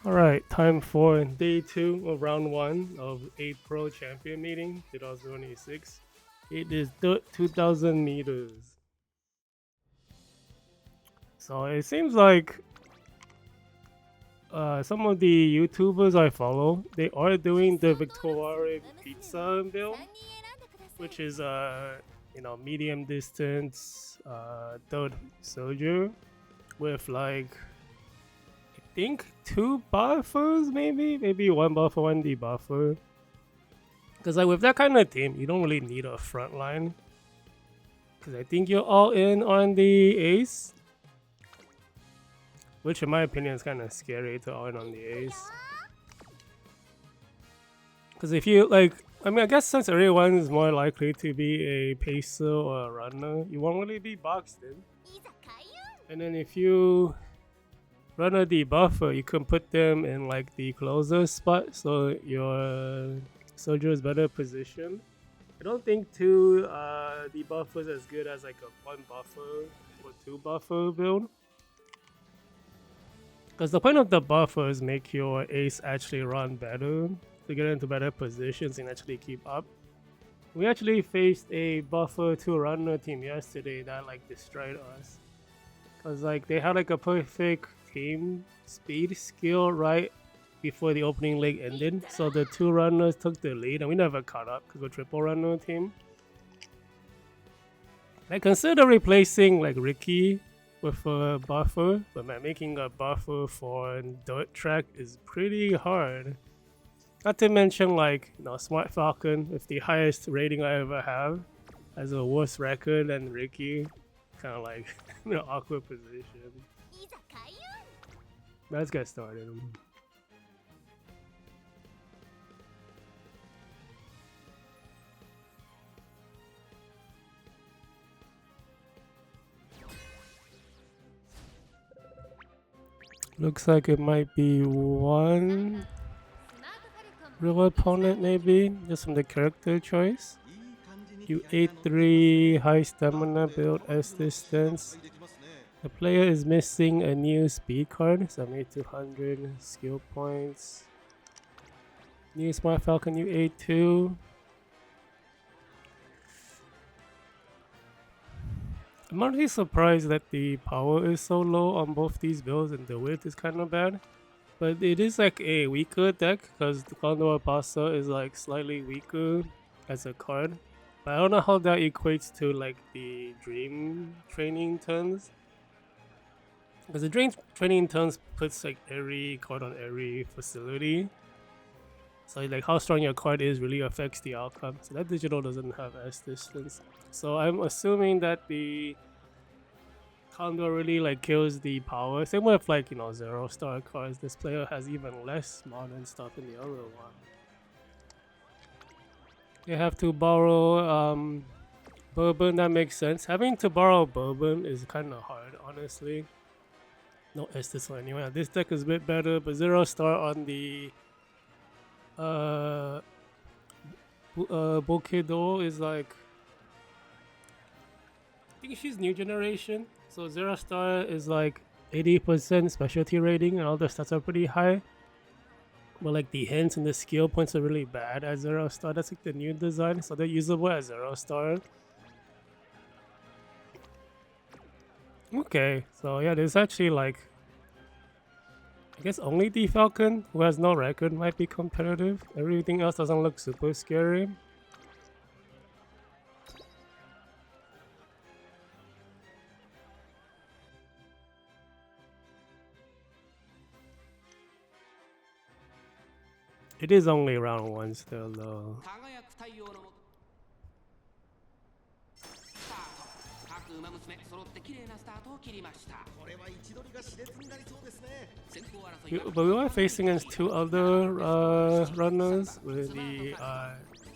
Alright, time for day 2 of round 1 of 8 Pro Champion meeting 2026. It is 2000 meters. So it seems like some of the YouTubers I follow, they are doing the Victoire pizza build, which is medium distance third soldier with like I think 2 buffers, maybe 1 buffer, 1 debuffer. Because like with that kind of team, you don't really need a front line. Because I think you're all in on the ace, which in my opinion is kind of scary to all in on the ace. Because if you like, I guess since everyone is more likely to be a pacer or a runner, you won't really be boxed in. And then if you run a debuffer, you can put them in like the closer spot, so your soldier is better positioned. I don't think 2 debuffers as good as like a 1 buffer or 2 buffer build. Because the point of the buffer is make your ace actually run better, to get into better positions and actually keep up. We actually faced a buffer 2 runner team yesterday that like destroyed us. Because like they had like a perfect team speed skill right before the opening leg ended, so the 2 runners took the lead and we never caught up because we're triple runner team. I consider replacing like Rickey with a buffer, but man, making a buffer for dirt track is pretty hard. Not to mention like Smart Falcon with the highest rating I ever have has a worse record than Rickey. Kind of like in an awkward position. Let's get started. Looks like it might be 1 real opponent, maybe, just from the character choice. U83 high stamina build S distance. The player is missing a new speed card, 7200 skill points. New Smart Falcon U82. I'm honestly surprised that the power is so low on both these builds and the width is kind of bad. But it is like a weaker deck because the Condor Pasta is like slightly weaker as a card. But I don't know how that equates to like the Dream training turns. Because the Dream training turns puts like every card on every facility. So like how strong your card is really affects the outcome. So that digital doesn't have S distance. So I'm assuming that the Condor really like kills the power. Same with like 0-star cards. This player has even less modern stuff in the other one. You have to borrow Bourbon, that makes sense. Having to borrow Bourbon is kind of hard, honestly. No Estes or anyway. This deck is a bit better, but 0-star on the Bokedo is like, I think she's new generation, so 0-star is like 80% specialty rating and all the stats are pretty high. But like the hints and the skill points are really bad at 0-star. That's like the new design, so they're usable as 0-star. Okay, so yeah, there's actually like, I guess only the Falcon, who has no record, might be competitive. Everything else doesn't look super scary. It is only round 1 still though. But we were facing against 2 other runners with the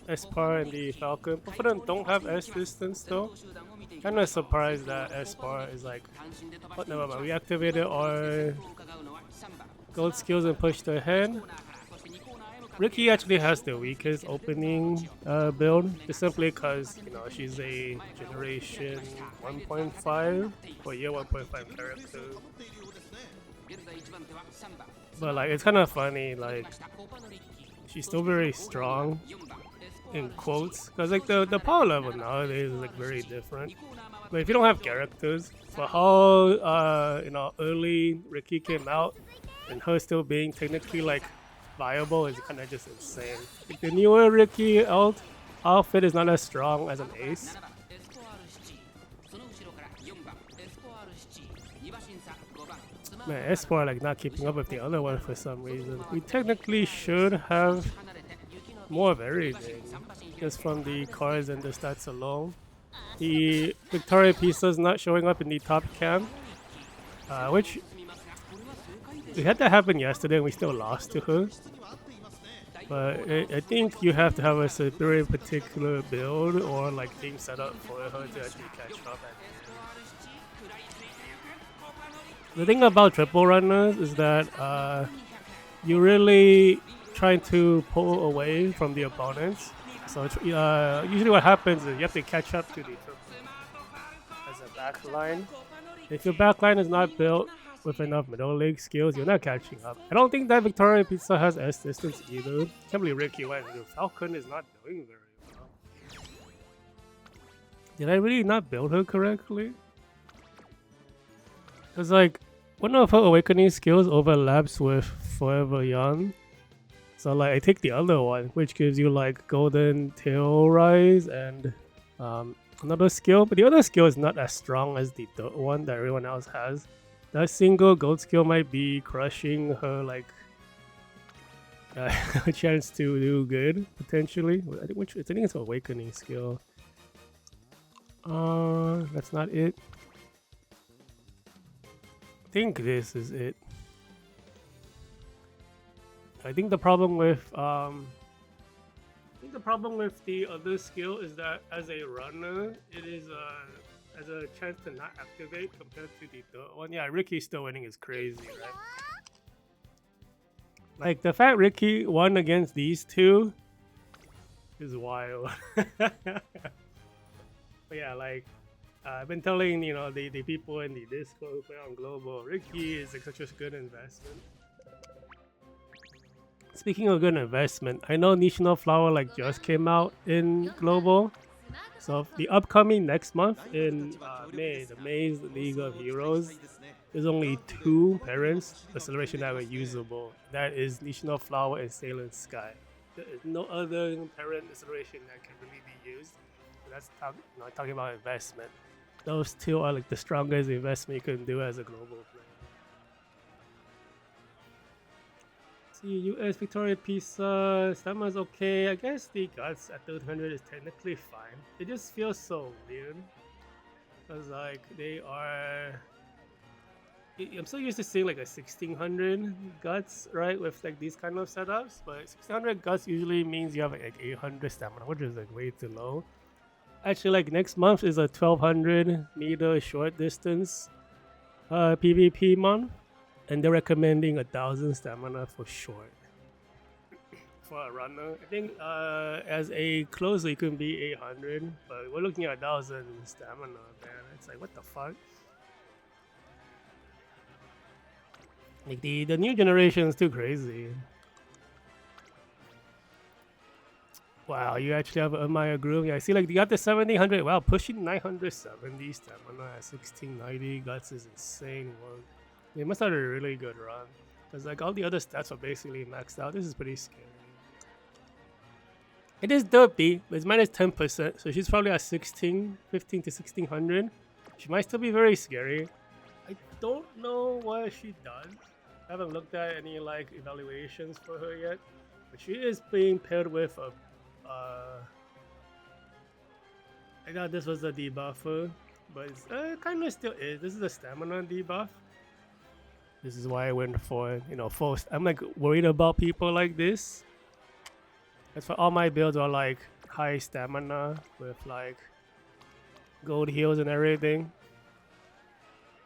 Espoir and the Falcon. Both of them don't have S distance though. Kinda surprised that Espoir is like, oh, never mind, we activated our gold skills and pushed ahead. Rickey actually has the weakest opening build, just simply because she's a generation 1.5 or year 1.5 character. But like it's kind of funny, like she's still very strong in quotes, because like the power level nowadays is like very different. But if you don't have characters, for how early Ricky came out, and her still being technically like viable is kind of just insane. Like, the newer Ricky outfit is not as strong as an ace. Man, Espoir like not keeping up with the other one for some reason. We technically should have more of everything, just from the cards and the stats alone. The Victoria Pizza is not showing up in the top camp, which we had that happen yesterday and we still lost to her. But I think you have to have a very particular build or like team setup for her to actually catch up. The thing about triple runners is that you really trying to pull away from the opponents. So usually what happens is you have to catch up to the triple as a backline. If your backline is not built with enough middle league skills, you're not catching up. I don't think that Victoria Pizza has S distance either. Can't believe Ricky went. Falcon is not doing very well. Did I really not build her correctly? Because like one of her awakening skills overlaps with Forever Young. So like I take the other one, which gives you like Golden Tail Rise and another skill, but the other skill is not as strong as the third one that everyone else has. That single gold skill might be crushing her like chance to do good potentially. I think it's an awakening skill. That's not it. I think this is it. I think the problem with the other skill is that as a runner, it is has a chance to not activate compared to the third one. Yeah, Ricky still winning is crazy, right? Like the fact Ricky won against these two is wild. But yeah, like I've been telling the people in the Discord who play on Global, Ricky is like such a good investment. Speaking of good investment, I know National Flower like just came out in Global. So the upcoming next month in May, the May's League of Heroes, there's only 2 parents acceleration that are usable. That is National Flower and Sailor Sky. There is no other parent acceleration that can really be used. So that's talking about investment. Those 2 are like the strongest investment you can do as a global player. See, US Victoria Pizza, Stamina's okay. I guess the guts at 300 is technically fine. It just feels so weird. Because like they are... I'm so used to seeing like a 1600 guts, right? With like these kind of setups. But 1600 guts usually means you have like 800 stamina, which is like way too low. Actually, like next month is a 1200 meter short distance PvP month. And they're recommending 1000 stamina for short. For a runner, I think as a closer you can be 800, but we're looking at 1000 stamina, man. It's like what the fuck? Like the new generation is too crazy. Wow, you actually have a Maya groove. Yeah, I see like you got the 1700. Wow, pushing 970 stamina at 1690 guts is insane work. They must have a really good run, because like all the other stats are basically maxed out. This is pretty scary. It is dopey, but it's minus 10%, so she's probably at 15 to 1600. She might still be very scary. I don't know what she does. I haven't looked at any like evaluations for her yet, but she is being paired with a. I thought this was a debuffer, but it's kind of still is. This is a stamina debuff. This is why I went for full. I'm like worried about people like this. That's why all my builds are like high stamina with like gold heals and everything.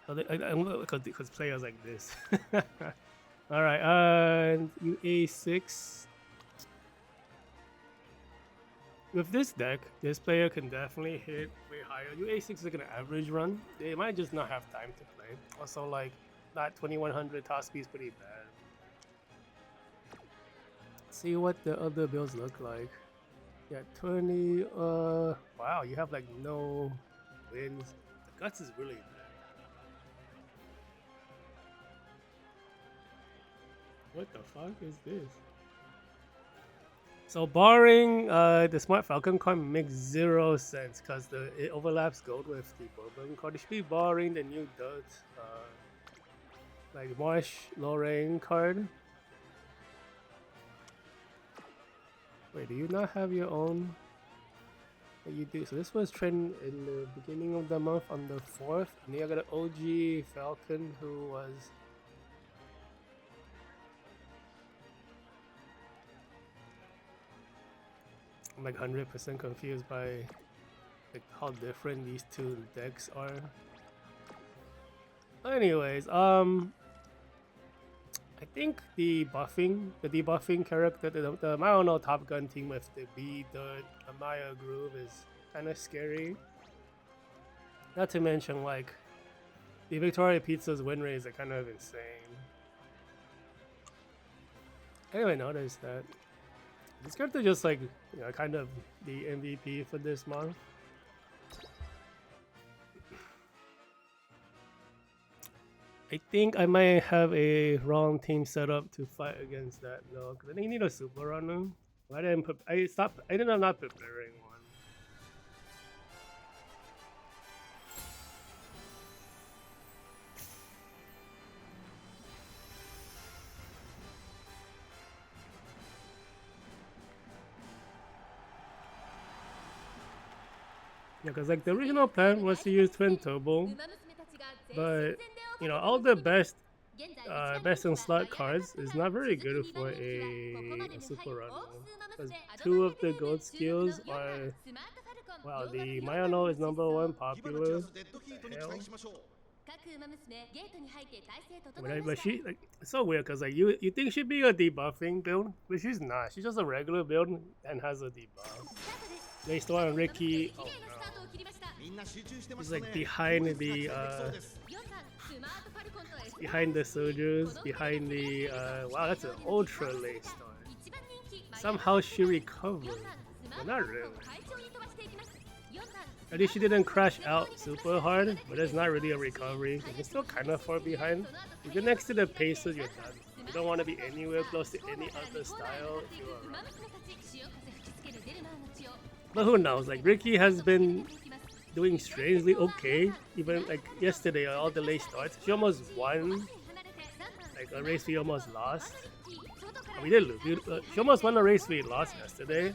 So because players like this. All right, UA6. with this deck, this player can definitely hit way higher. Your A6 is like an average run. They might just not have time to play. Also, like, that 2100 top speed is pretty bad. Let's see what the other builds look like. Yeah, 20. Wow, you have like no wins. The guts is really bad. What the fuck is this? So barring the Smart Falcon card makes 0 sense because it overlaps gold with the Bourbon card. It should be barring the new dirt, like Marsh Lorraine card. Wait, do you not have your own? Yeah, you do. So this was trending in the beginning of the month on the 4th. And then you got an OG Falcon who was. I'm like 100% confused by like how different these two decks are. Anyways, I think the debuffing character, the Mayono Top Gun team with the Amaya Groove is kind of scary. Not to mention like the Victoria Pizza's win rates are kind of insane. I didn't even notice that. This character just like, you know, kind of the MVP for this month. I think I might have a wrong team set up to fight against that though, because I think you need a super runner. I didn't I ended up not preparing one. Yeah, because like the original plan was to use Twin Turbo, but you know all the best in slot cards is not very good for a super run. Because 2 of the gold skills are, wow, the Mayano is #1 popular. What the hell? But she like, it's so weird because like you think she'd be a debuffing build, but she's not. She's just a regular build and has a debuff. Espoir Rickey. Oh no. He's like behind the soldiers, behind the wow, that's an ultra late start. Somehow she recovered. Well, not really. At least she didn't crash out super hard, but it's not really a recovery. You're still kind of far behind. If you're next to the Pacers, you're done. You don't want to be anywhere close to any other style if you're around. But who knows? Like Ricky has been doing strangely okay. Even like yesterday, all the late starts, she almost won. Like a race we almost lost. We did lose. She almost won a race we lost yesterday,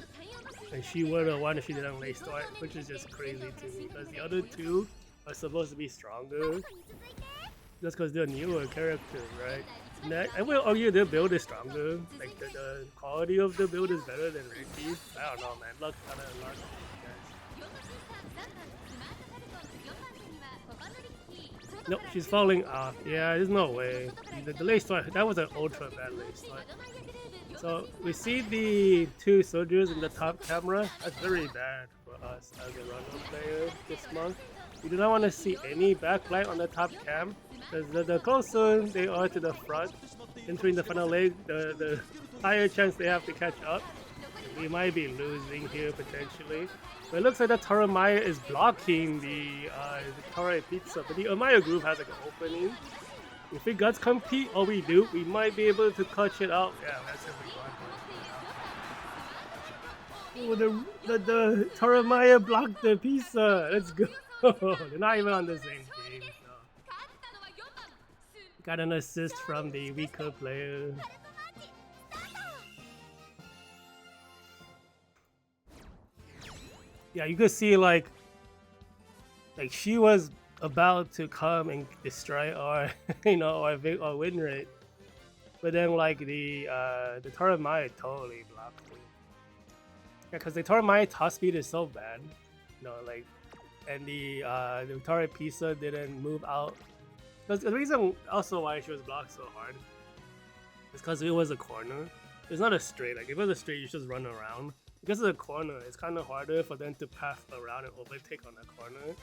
and she would have won if she didn't late start, which is just crazy to me. Because the other two are supposed to be stronger, just because they're newer characters, right? I will argue their build is stronger. Like the quality of the build is better than Ricky's. I don't know, man. Luck kind of luck. Nope, she's falling off. Yeah, there's no way. The late start, that was an ultra bad late start. So we see the 2 soldiers in the top camera. That's very bad for us as a runner player this month. We do not want to see any backlight on the top cam, because the closer they are to the front, entering the final leg, the higher chance they have to catch up. We might be losing here potentially. But it looks like that Taramaya is blocking the Victoria Pizza, but the Amaya Groove has like an opening. If we guts compete, or we do, we might be able to clutch it out. Yeah, that's it. Oh, the Taramaya blocked the pizza. Let's go. They're not even on the same team. So. Got an assist from the weaker player. Yeah, you could see like she was about to come and destroy our, you know, our win rate, but then like the Taramaya totally blocked it. Yeah, because the Taramaya top speed is so bad, you know, like, and the Victoria Pizza didn't move out. Because the reason also why she was blocked so hard is because it was a corner. It's not a straight. Like if it was a straight, you just run around. because of the corner, it's kind of harder for them to path around and overtake on the corner.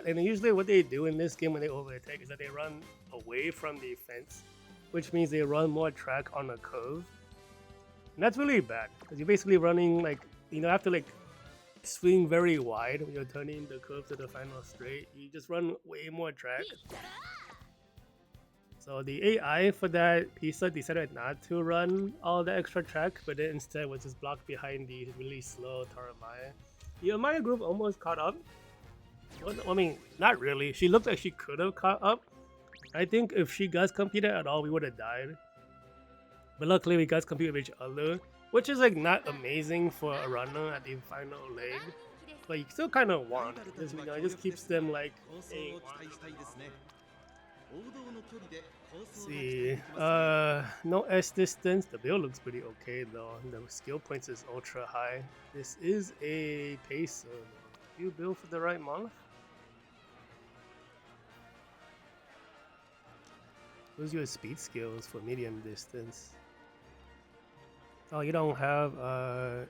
And usually what they do in this game when they overtake is that they run away from the fence, which means they run more track on a curve. And that's really bad because you're basically running like, have to like swing very wide when you're turning the curve to the final straight. You just run way more track. So the AI for that pizza decided not to run all the extra track, but then instead was just blocked behind the really slow Taramaya. The Amaya group almost caught up. Well, I mean, not really. She looked like she could have caught up. I think if she guys competed at all, we would have died. But luckily, we guys compete with each other, which is like not amazing for a runner at the final leg. But you still kind of want because it just keeps them like a see, no S distance. The build looks pretty okay though. The skill points is ultra high. This is a pacer. You build for the right month. What's your speed skills for medium distance? Oh, you don't have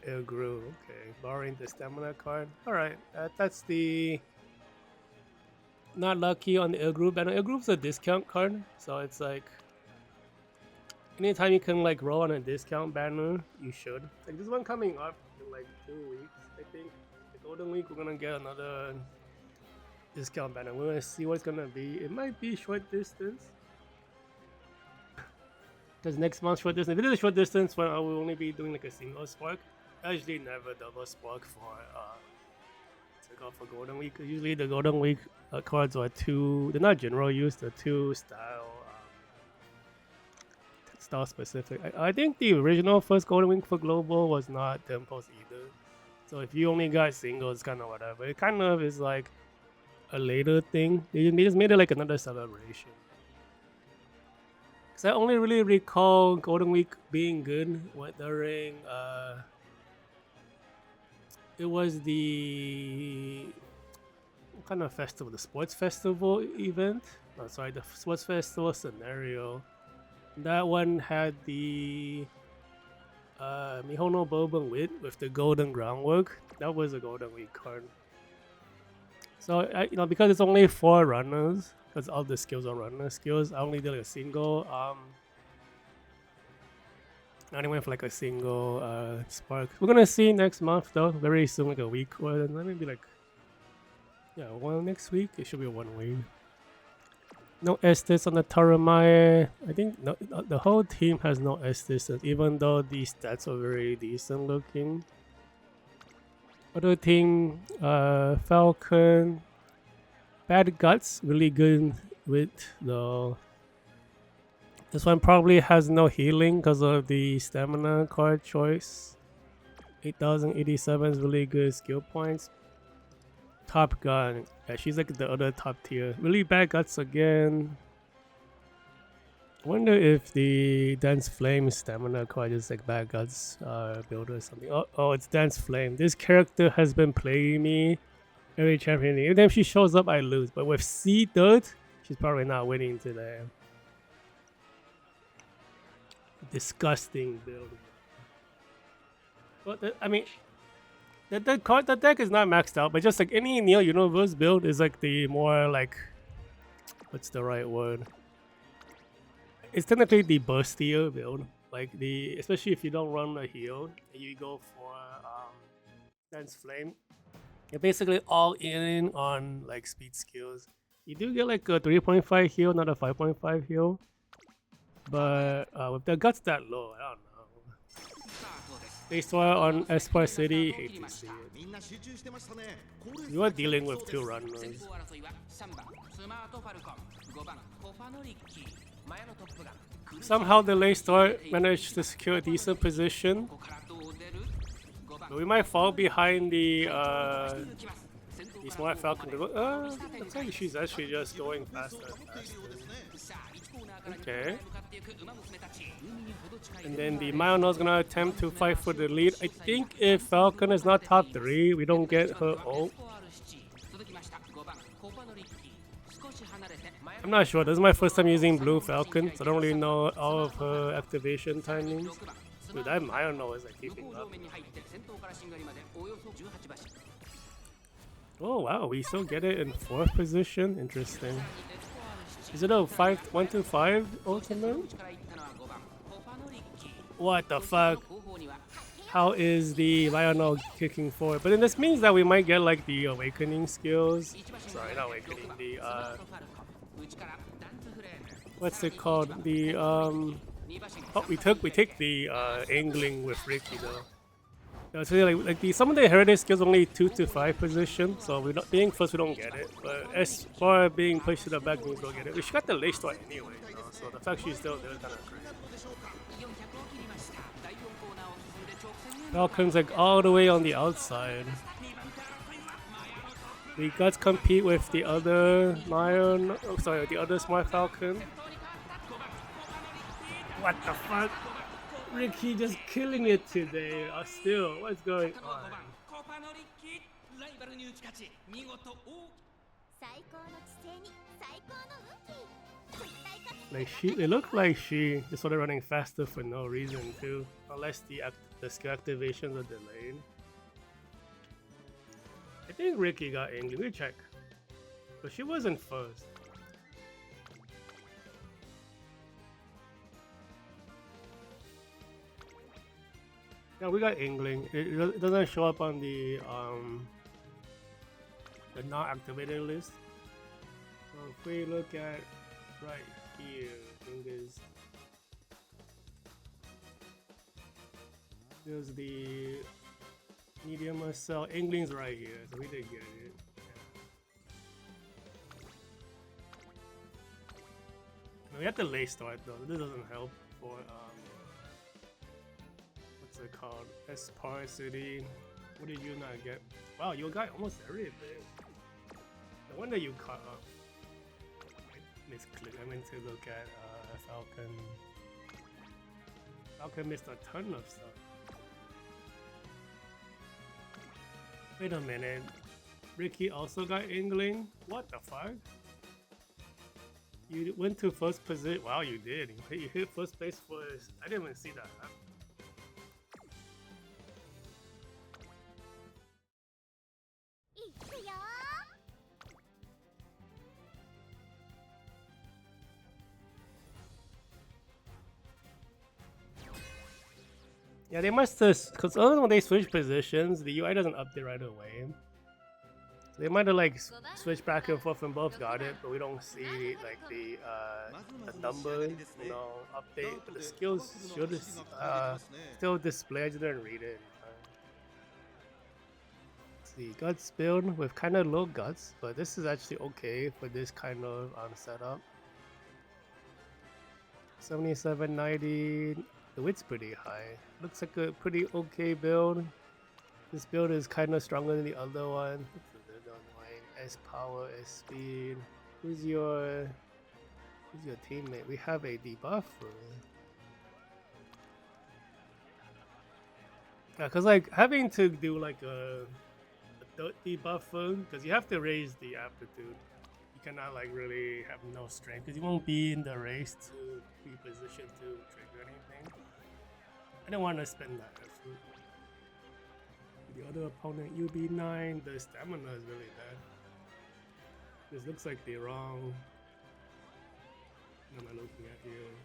air groove. Okay, borrowing the stamina card. All right, that's the. Not lucky on the air groove banner. Air groove's a discount card, so it's like anytime you can like roll on a discount banner, you should. Like this one coming up in like 2 weeks, I think. The Golden Week, we're gonna get another discount banner. We're gonna see what it's gonna be. It might be short distance. Because next month short distance. If it is a short distance, when I will only be doing like a single spark. I usually never double spark for for Golden Week. Usually the Golden Week cards are they're not general use, they're style specific. I think the original first Golden Week for Global was not tempos either. So if you only got singles, kind of whatever. It kind of is like a later thing. They just made it like another celebration. Because I only really recall Golden Week being good during it was the what kind of festival? The sports festival event? No, sorry, the sports festival scenario. That one had the Mihono Bourbon with the golden groundwork. That was a Golden Week card. So because it's only 4 runners, because all the skills are runner skills, I only did a single. I only went for like a single spark. We're gonna see next month though, very soon, like a week or then maybe like next week. It should be 1 week. No Estes on the Taramae. I think the whole team has no Estes, even though the stats are very decent looking. Other team, Falcon, Bad Guts, really good with the. This one probably has no healing because of the stamina card choice. 8087 is really good skill points. Top Gun, yeah, she's like the other top tier. Really Bad Guts again. I wonder if the Dance Flame stamina card is like Bad Guts build or something. Oh, it's Dance Flame. This character has been playing me every champion. Every time she shows up, I lose. But with C Dirt, she's probably not winning today. Disgusting build. But I mean, the deck is not maxed out, but just like any Neo Universe build is like the more like, what's the right word? It's technically the burstier build, like especially if you don't run a heal and you go for Dance Flame. You're basically all in on like speed skills. You do get like a 3.5 heal, not a 5.5 heal. But with the guts that low, I don't know. They saw on Espoir City, hate to see it. You are dealing with 2 runners. Somehow the late start managed to secure a decent position. But we might fall behind the Smart Falcon. Looks like she's actually just going faster and faster. Okay. And then the Mayano is gonna attempt to fight for the lead. I think if Falcon is not top 3, we don't get her ult. I'm not sure. This is my first time using Blue Falcon, so I don't really know all of her activation timings. Dude, that Mayano is like keeping up. Oh wow, we still get it in 4th position. Interesting. Is it a 1-5 ultimate? What the fuck? How is the Mayano kicking forward? But then this means that we might get like the awakening skills. Sorry, not awakening. The what's it called? The oh, we take the angling with Rickey though. So like some of the heritage skills only 2 to 5 position, so we not being first we don't get it. But as far being pushed to the back means we'll get it. She got the late start anyway, so the fact she's still there is kind of crazy. Falcon's like all the way on the outside. The Guts compete with the other Lion. Oh, sorry, the other Smart Falcon. What the fuck? Rickey just killing it today. Still, what's going on? Like it looked like she just started running faster for no reason too, unless the skill activations are delayed. I think Rickey got angry. We check, but she wasn't first. Yeah, we got angling. It doesn't show up on the not activated list. So if we look at right here, I think there's the medium cell. Angling's right here, so we did get it. Yeah. We have the late start though. This doesn't help for what's it called? Espoir City. What did you not get? Wow, you got almost everything. No wonder you caught up. I misclicked. I meant to look at Falcon. Falcon missed a ton of stuff. Wait a minute. Rickey also got angling? What the fuck? You went to first position. Wow, you did. You hit first place first. I didn't even see that. Yeah, they must have, because when they switch positions, the UI doesn't update right away. So they might have like switched back and forth and both got it, but we don't see like the number, update. But the skills should still display. I just didn't read it. Let's see, guts build with kind of low guts, but this is actually okay for this kind of setup. 7790. The width's pretty high. Looks like a pretty okay build. This build is kind of stronger than the other one. S power, S speed. Who's your teammate? We have a debuffer. Yeah, cause like having to do like a debuffer, because you have to raise the aptitude. You cannot like really have no strength, because you won't be in the race to be positioned to trigger anything. I don't want to spend that effort. The other opponent, UB9, the stamina is really bad. This looks like the wrong. What am I looking at here?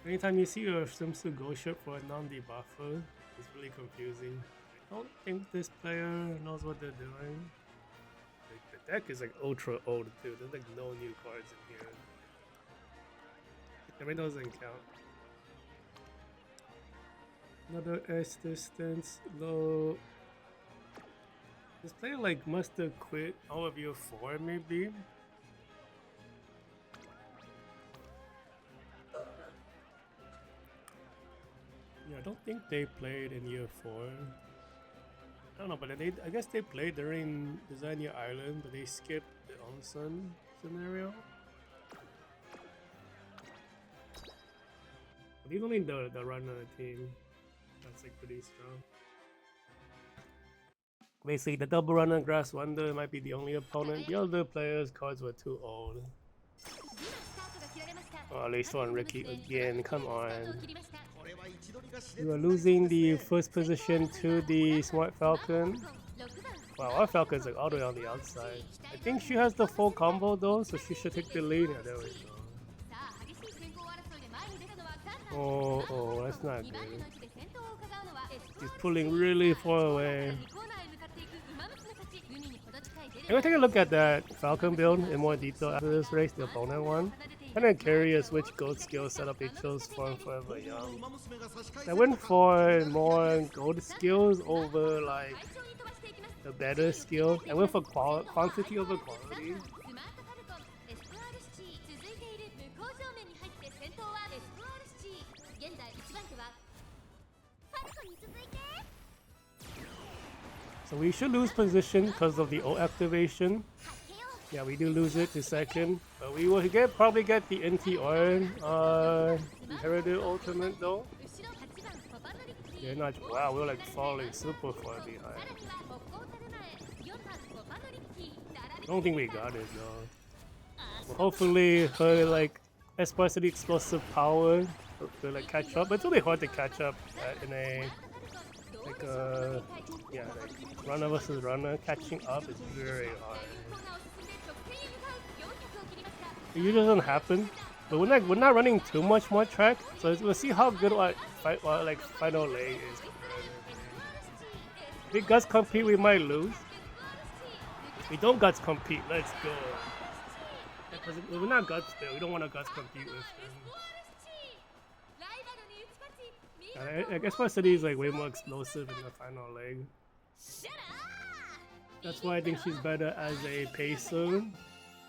Anytime you see a swimsuit go ship for a non-debuffer, it's really confusing. I don't think this player knows what they're doing. Like, the deck is like ultra old too. There's like no new cards in here. I mean, doesn't count. Another S distance, low. This player like must have quit all of year 4 maybe. Yeah, I don't think they played in year 4. I don't know, but I guess they played during Designia Island, but they skipped the onsen scenario. But he's only the runner team. That's like pretty strong. Basically, the double runner Grass Wonder might be the only opponent. The other players' cards were too old. Oh, at least on Rickey again. Come on. We are losing the first position to the Smart Falcon. Wow, our Falcon's like all the way on the outside. I think she has the full combo though, so she should take the lead. Yeah, there we go. Oh, that's not good. She's pulling really far away. I'm gonna take a look at that Falcon build in more detail after this race, the opponent one. I'm kind of curious which gold skill setup they chose for Forever Young. I went for more gold skills over like the better skill. I went for quantity over quality. So we should lose position because of the O activation. Yeah, we do lose it to second, but we will probably get the NTR inherited ultimate though. They're not. Wow, we're like falling super far behind. I don't think we got it though. Well, hopefully her like Espoir City explosive power will like catch up. But it's really hard to catch up in a like yeah, like runner versus runner. Catching up is very hard. It usually doesn't happen, but we're not running too much more track, so we'll see how good our final leg is. If we guts compete, we might lose. If we don't guts compete, let's go. Because we're not guts there, we don't want to guts compete with them. I guess my city is like way more explosive in the final leg. That's why I think she's better as a pacer.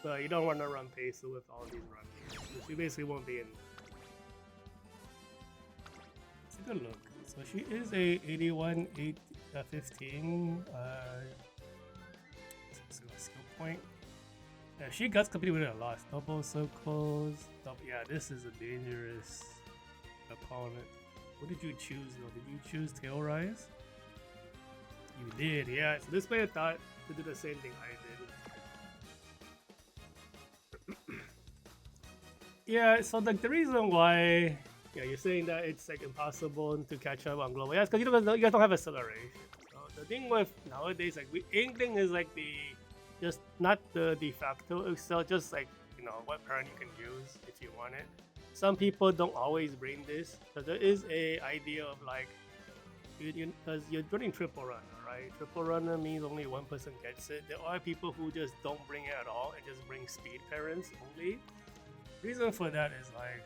But you don't want to run pacer with all these runners. So she basically won't be in there. Let's take a look. So she is a 81, 15 skill point. Yeah, she guts competing with a lot. Double circles. Yeah, this is a dangerous opponent. What did you choose though? Did you choose Tail Rise? You did, yeah. So this player thought to do the same thing I did. Yeah, so like the reason why you're saying that it's like impossible to catch up on global, yeah, because you guys don't have acceleration. So the thing with nowadays, like Inkling is like just not the de facto excel, just like what parent you can use if you want it. Some people don't always bring this, because there is a idea of like because you're running triple runner, right? Triple runner means only one person gets it. There are people who just don't bring it at all and just bring speed parents only. Reason for that is like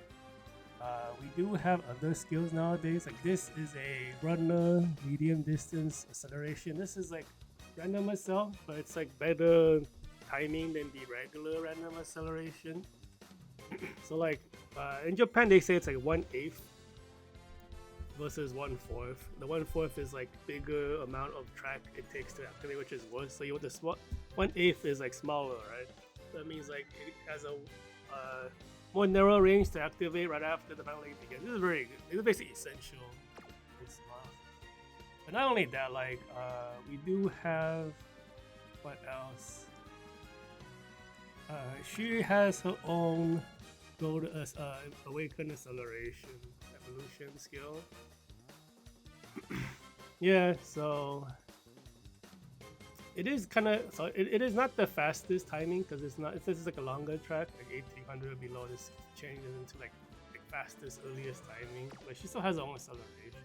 we do have other skills nowadays. Like this is a runner medium distance acceleration. This is like random accel, but it's like better timing than the regular random acceleration. So like in Japan they say it's like 1/8 versus 1/4. The 1/4 is like bigger amount of track it takes to activate, which is worse. So you want the 1/8 is like smaller, right? That means like it has a more narrow range to activate right after the final leg begins. This is very good. This is basically essential. But not only that, like we do have what else? She has her own gold awaken acceleration evolution skill. Yeah, so it is kind of it is not the fastest timing because it's just like a longer track, like 1800 below. This changes into like fastest earliest timing, but she still has her own acceleration.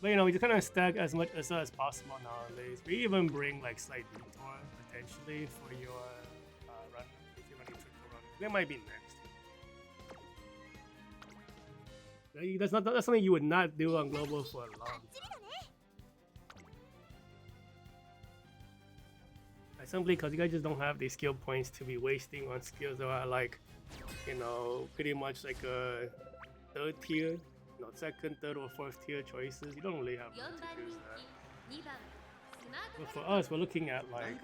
But we just kind of stack as much as possible nowadays. We even bring like slight detour potentially for your run if you're running triple run. That might be next. That's something you would not do on global for a long time. Simply because you guys just don't have the skill points to be wasting on skills that are like, pretty much like a third tier, second, third, or fourth tier choices. You don't really have room to use that. But for us, we're looking at like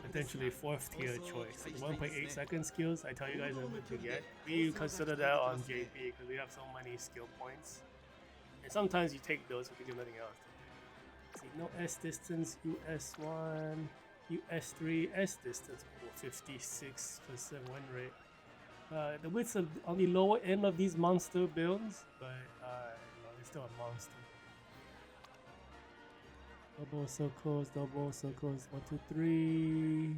potentially fourth tier choice, like 1.8 second skills. I tell you guys what to get. We consider that on JP because we have so many skill points, and sometimes you take those because you have nothing else to do. See, no S distance, US1. US3 S distance, 56% win rate. The width's on the lower end of these monster builds, but it's still a monster. Double circles, 1, 2, 3,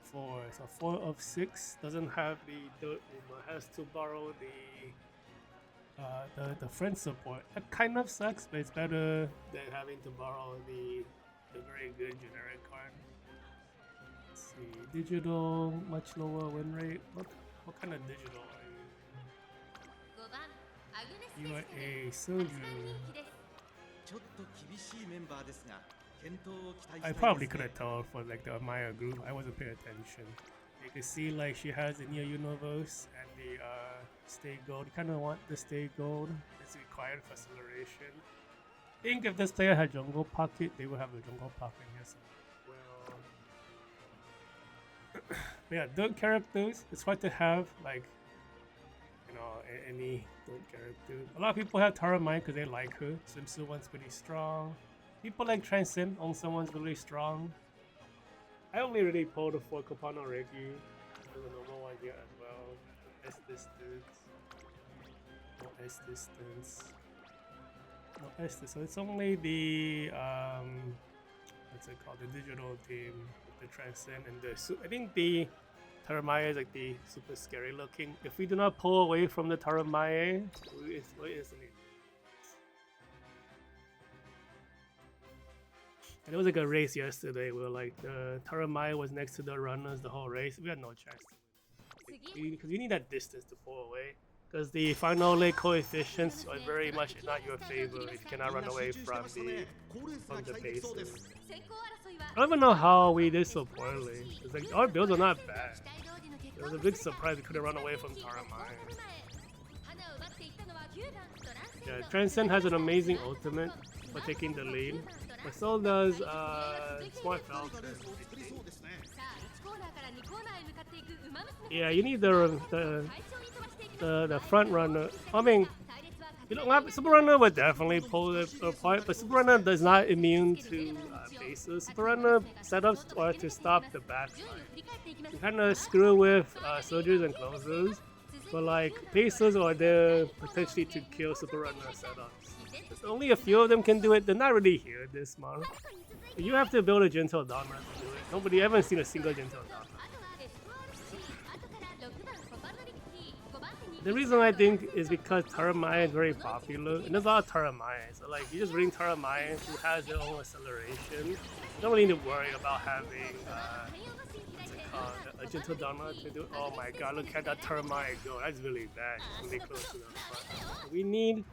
4. So 4 of 6 doesn't have the dirt anymore. Has to borrow the friend support. That kind of sucks, but it's better than having to borrow the very good generic card. Let's see, digital, much lower win rate. What kind of digital are you? You are a Soju. I probably could have told for like the Maya group. I wasn't paying attention. You can see like she has the Near Universe and the Stay Gold. You kind of want the Stay Gold. It's required for acceleration. I think if this player had Jungle Pocket, they would have the Jungle Pocket here somewhere. Well, yeah, dirt characters. It's hard to have like any dirt character. A lot of people have Taramai because they like her. Swimsuit one's pretty strong. People like Transcend on someone's really strong. I only really pulled for Copano Rickey. There's a normal one here as well. S distance. No S distance. No S distance. So it's only the what's it called? The digital team with the Transcend and the I think the Taramae is like the super scary looking. If we do not pull away from the Taramae, we instantly. And it was like a race yesterday where like the Taramae was next to the runners the whole race. We had no chance to win. Because you need that distance to pull away. Because the final leg coefficients are very much not your favor if you cannot run away from the bases. I don't even know how we did so poorly. It's like our builds are not bad. It was a big surprise we couldn't run away from Taramae. Yeah, Transcend has an amazing ultimate for taking the lead. But so does Smart Falcon. Yeah, you need the front runner. I mean, Super Runner would definitely pull it apart, but Super Runner is not immune to bases. Super Runner setups are to stop the backline. You kind of screw with soldiers and closers, but like bases are there potentially to kill Super Runner setups. Only a few of them can do it. They're not really here this month. You have to build a Gentle Dharma to do it. I haven't seen a single Gentle Dharma. The reason I think is because Taramae is very popular, and there's a lot of Taramae. So like, you just bring Taramae who has their own acceleration. You don't really need to worry about having a Gentle Dharma to do. Oh my god, look at that Taramae go. That's really bad. It's really close to the front. We need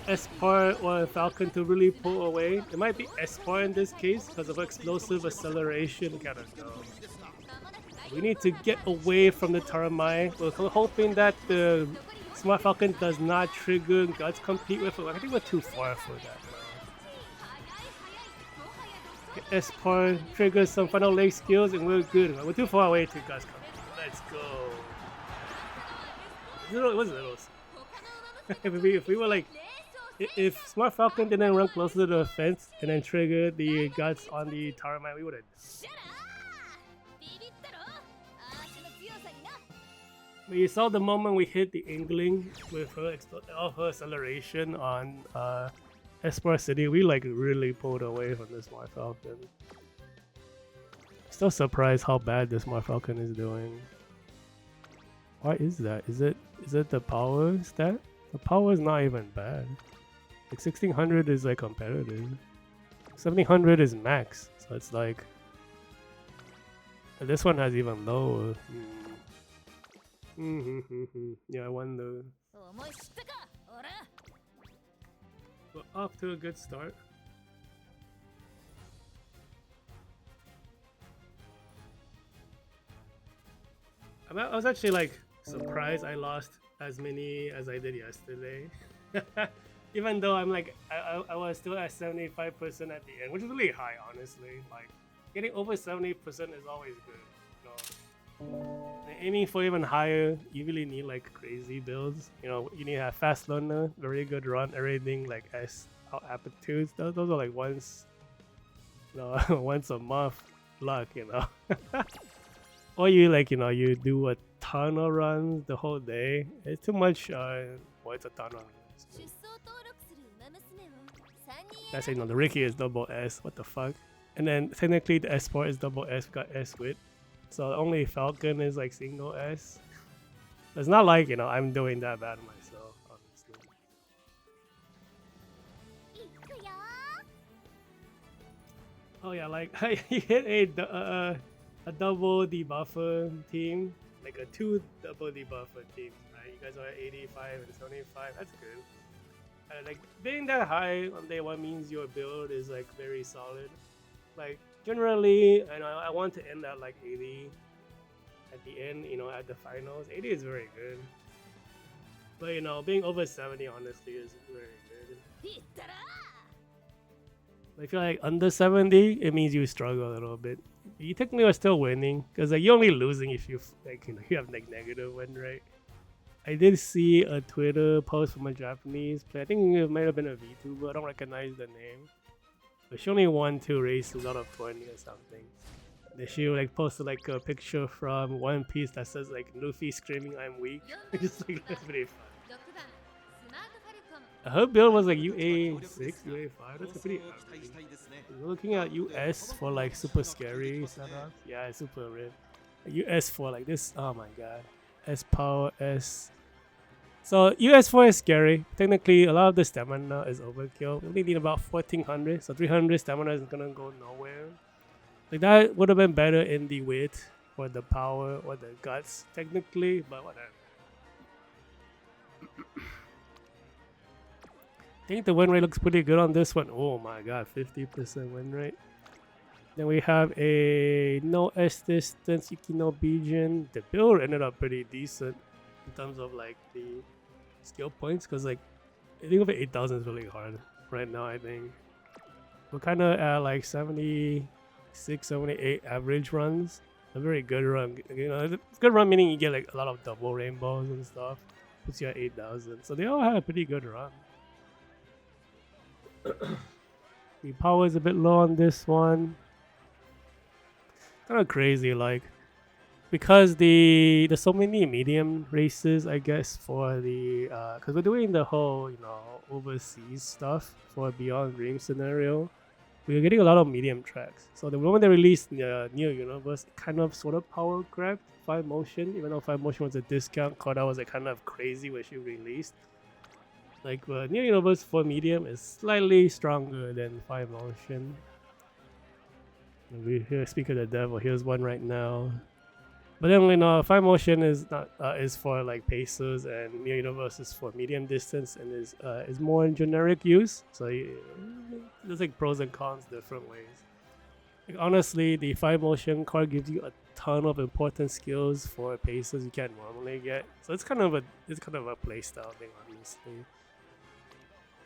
Espoir or Falcon to really pull away. It might be Espoir in this case because of explosive acceleration. Gotta go. We need to get away from the Taramae. We're hoping that the Smart Falcon does not trigger Guts compete with it. I think we're too far for that now. Espoir triggers some final leg skills and we're good. We're too far away to Guts compete. Let's go. It was a little. if we were like, if Smart Falcon didn't run closer to the fence and then trigger the Guts on the Taramae, we would have. But you saw the moment we hit the Ingling with her acceleration on Espoir City, we like really pulled away from the Smart Falcon. Still surprised how bad the Smart Falcon is doing. Why is that? Is it the power stat? The power is not even bad. Like 1600 is like competitive. 1700 is max, so it's like this one has even lower. Yeah, I wonder. We're off to a good start. I was actually like surprised I lost as many as I did yesterday. Even though I'm like I was still at 75% at the end, which is really high honestly. Like getting over 70% is always good. Aiming for even higher, you really need like crazy builds. You need to have fast learner, very good run, everything like S aptitudes. Those are like once a month luck, Or you you do a ton of runs the whole day. It's too much. Well, it's a ton of runs. That's it. No, the Rickey is double S. What the fuck? And then technically the Espoir is double S. We got S with. So only Falcon is like single S. It's not like, you know, I'm doing that bad myself, honestly. Oh yeah, like you hit a double debuffer team, like a 2 double debuffer teams, right? You guys are at 85 and 75. That's good. Like being that high on day 1 means your build is like very solid. Like generally, I want to end at like 80 at the end, you know, at the finals. 80 is very good, but you know, being over 70 honestly is very good. If you're like under 70, it means you struggle a little bit. You technically are still winning because like you're only losing if you like, you know, you have like negative win rate. I did see a Twitter post from a Japanese player. I think it might have been a VTuber. I don't recognize the name. But she only won 2 races out of 20 or something. Then she like posted like a picture from One Piece that says like Luffy screaming "I'm weak." Just like that's pretty fun. Her build was like UA6, UA5. That's a pretty average. We're looking at US for like super scary setup. Yeah, it's super rip. US for like this. Oh my god. S power S. So US4 is scary. Technically, a lot of the stamina is overkill. We only need about 1400, so 300 stamina is gonna go nowhere. Like that would have been better in the wit or the power or the guts, technically, but whatever. I think the win rate looks pretty good on this one. Oh my god, 50% win rate. Then we have a no S distance Yukino Bijin. The build ended up pretty decent in terms of like the skill points, because like I think over 8,000 is really hard right now. I think we're kind of at like 76, 78 average runs. A very good run, you know. Good run meaning you get like a lot of double rainbows and stuff. Puts you at 8,000. So they all had a pretty good run. The power is a bit low on this one. Kind of crazy, like, because there's so many medium races, I guess, for the because we're doing the whole, you know, overseas stuff for Beyond Dream scenario. We're getting a lot of medium tracks. So the moment they released the new universe, it kind of sort of power grabbed 5 Motion, even though 5 Motion was a discount card. That was like kind of crazy when she released. Like new universe for medium is slightly stronger than 5 Motion. We here speak of the devil. Here's one right now. But then you know, 5 Motion is not is for like pacers, and New Universe is for medium distance and is more in generic use. So there's like pros and cons different ways. Like, honestly, the 5 Motion card gives you a ton of important skills for pacers you can't normally get. So it's kind of a playstyle thing, honestly.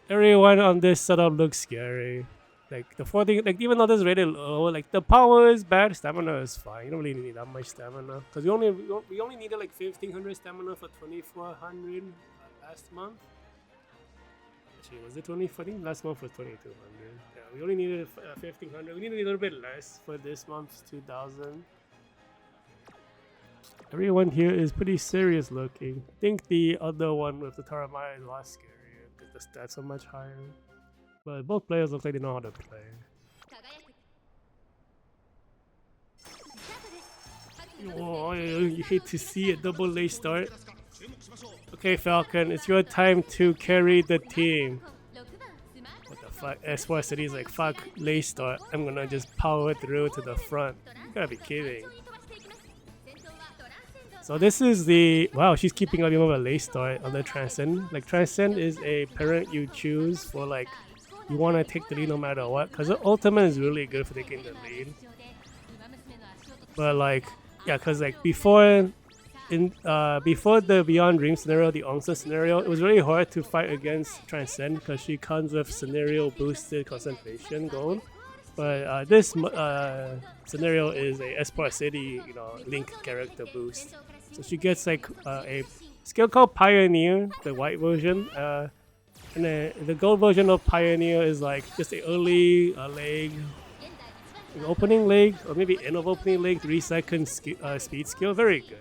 Everyone on this setup looks scary. Like the 40, like even though this is rated low, like the power is bad, stamina is fine. You don't really need that much stamina, because we only needed like 1500 stamina for 2400 last month. Actually, was it 20? I think last month was 2200. Yeah, we only needed 1500. We needed a little bit less for this month's 2000. Everyone here is pretty serious looking. I think the other one with the Taramaya is a lot scarier because the stats are much higher. But both players look like they know how to play. Oh, you hate to see a double lay start. Okay, Falcon, it's your time to carry the team. What the fuck? Espoir City is like, fuck lay start. I'm gonna just power through to the front. You gotta be kidding. So this is the... Wow, she's keeping up even with a lay start on the Transcend. Like, Transcend is a parent you choose for like... You want to take the lead no matter what, because the ultimate is really good for taking the lead. But like, yeah, because like before the Beyond Dream scenario, the Onsa scenario, it was really hard to fight against Transcend because she comes with scenario boosted concentration gold. But this scenario is a Espoir City, you know, Link character boost. So she gets like a skill called Pioneer, the white version. And then the gold version of Pioneer is like just the early leg, opening leg, or maybe end of opening leg, 3-second speed skill. Very good.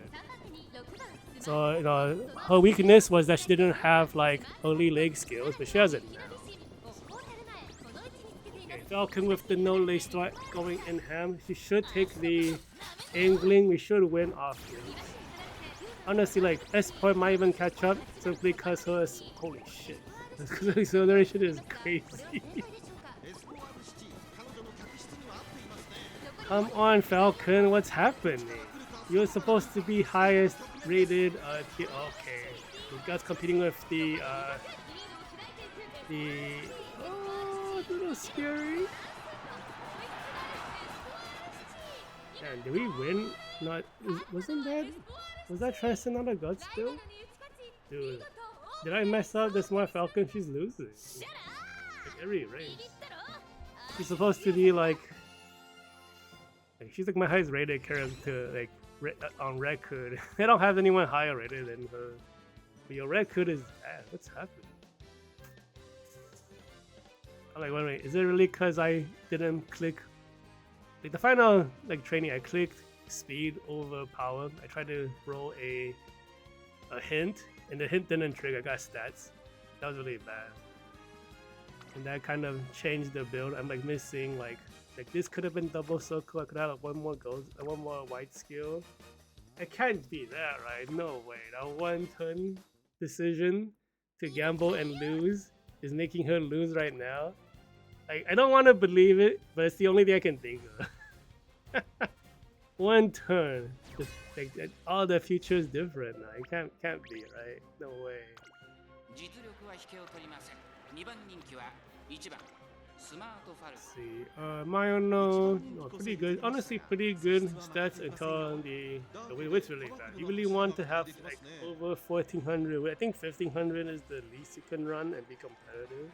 So, you know, her weakness was that she didn't have like early leg skills, but she has it now. Okay, Falcon with the no leg strike going in ham. She should take the angling. We should win off this. Honestly, like Espoir might even catch up simply because her holy shit. This acceleration is crazy. Come on, Falcon, what's happening? You're supposed to be highest rated tier. Okay, you guys competing with the oh, it's a little scary. Man, did we win? Not wasn't that? Was that Tristan not a god still? Dude, did I mess up? This smart Falcon, she's losing. Like every race. She's supposed to be like she's like my highest rated character, like on record. I don't have anyone higher rated than her. But your record is bad. What's happening? I'm like, wait, is it really because I didn't click? Like the final like training, I clicked speed over power. I tried to roll a hint, and the hint didn't trigger. I got stats. That was really bad, and that kind of changed the build. I'm like missing like this could have been double circle. I could have like one more gold, one more white skill. It can't be that, right? No way. That one turn decision to gamble and lose is making her lose right now. Like I don't want to believe it, but it's the only thing I can think of. One turn, just like all the future is different now. It can't be, right? No way. Let's see, Mayano, no, pretty good. Honestly, pretty good stats until the whiff's really bad. You really want to have like over 1400. I think 1500 is the least you can run and be competitive.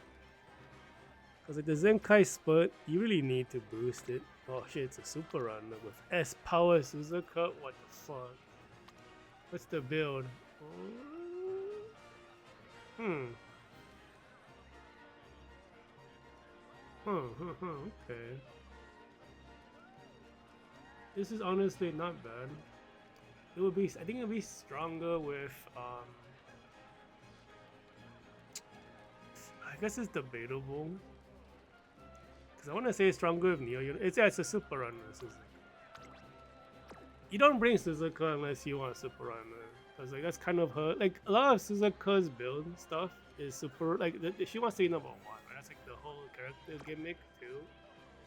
Because like the Zenkai spurt, you really need to boost it. Oh shit, it's a super runner with S power Suzuka. What the fuck? What's the build? Okay. This is honestly not bad. It would be, I think it would be stronger with, I guess it's debatable. Because I want to say stronger with Neo. It's a super runner. You don't bring Suzuka unless you want super runner. Because like, that's kind of her, like a lot of Suzuka's build stuff is super, like she wants to be number 1. That's like the whole character gimmick too,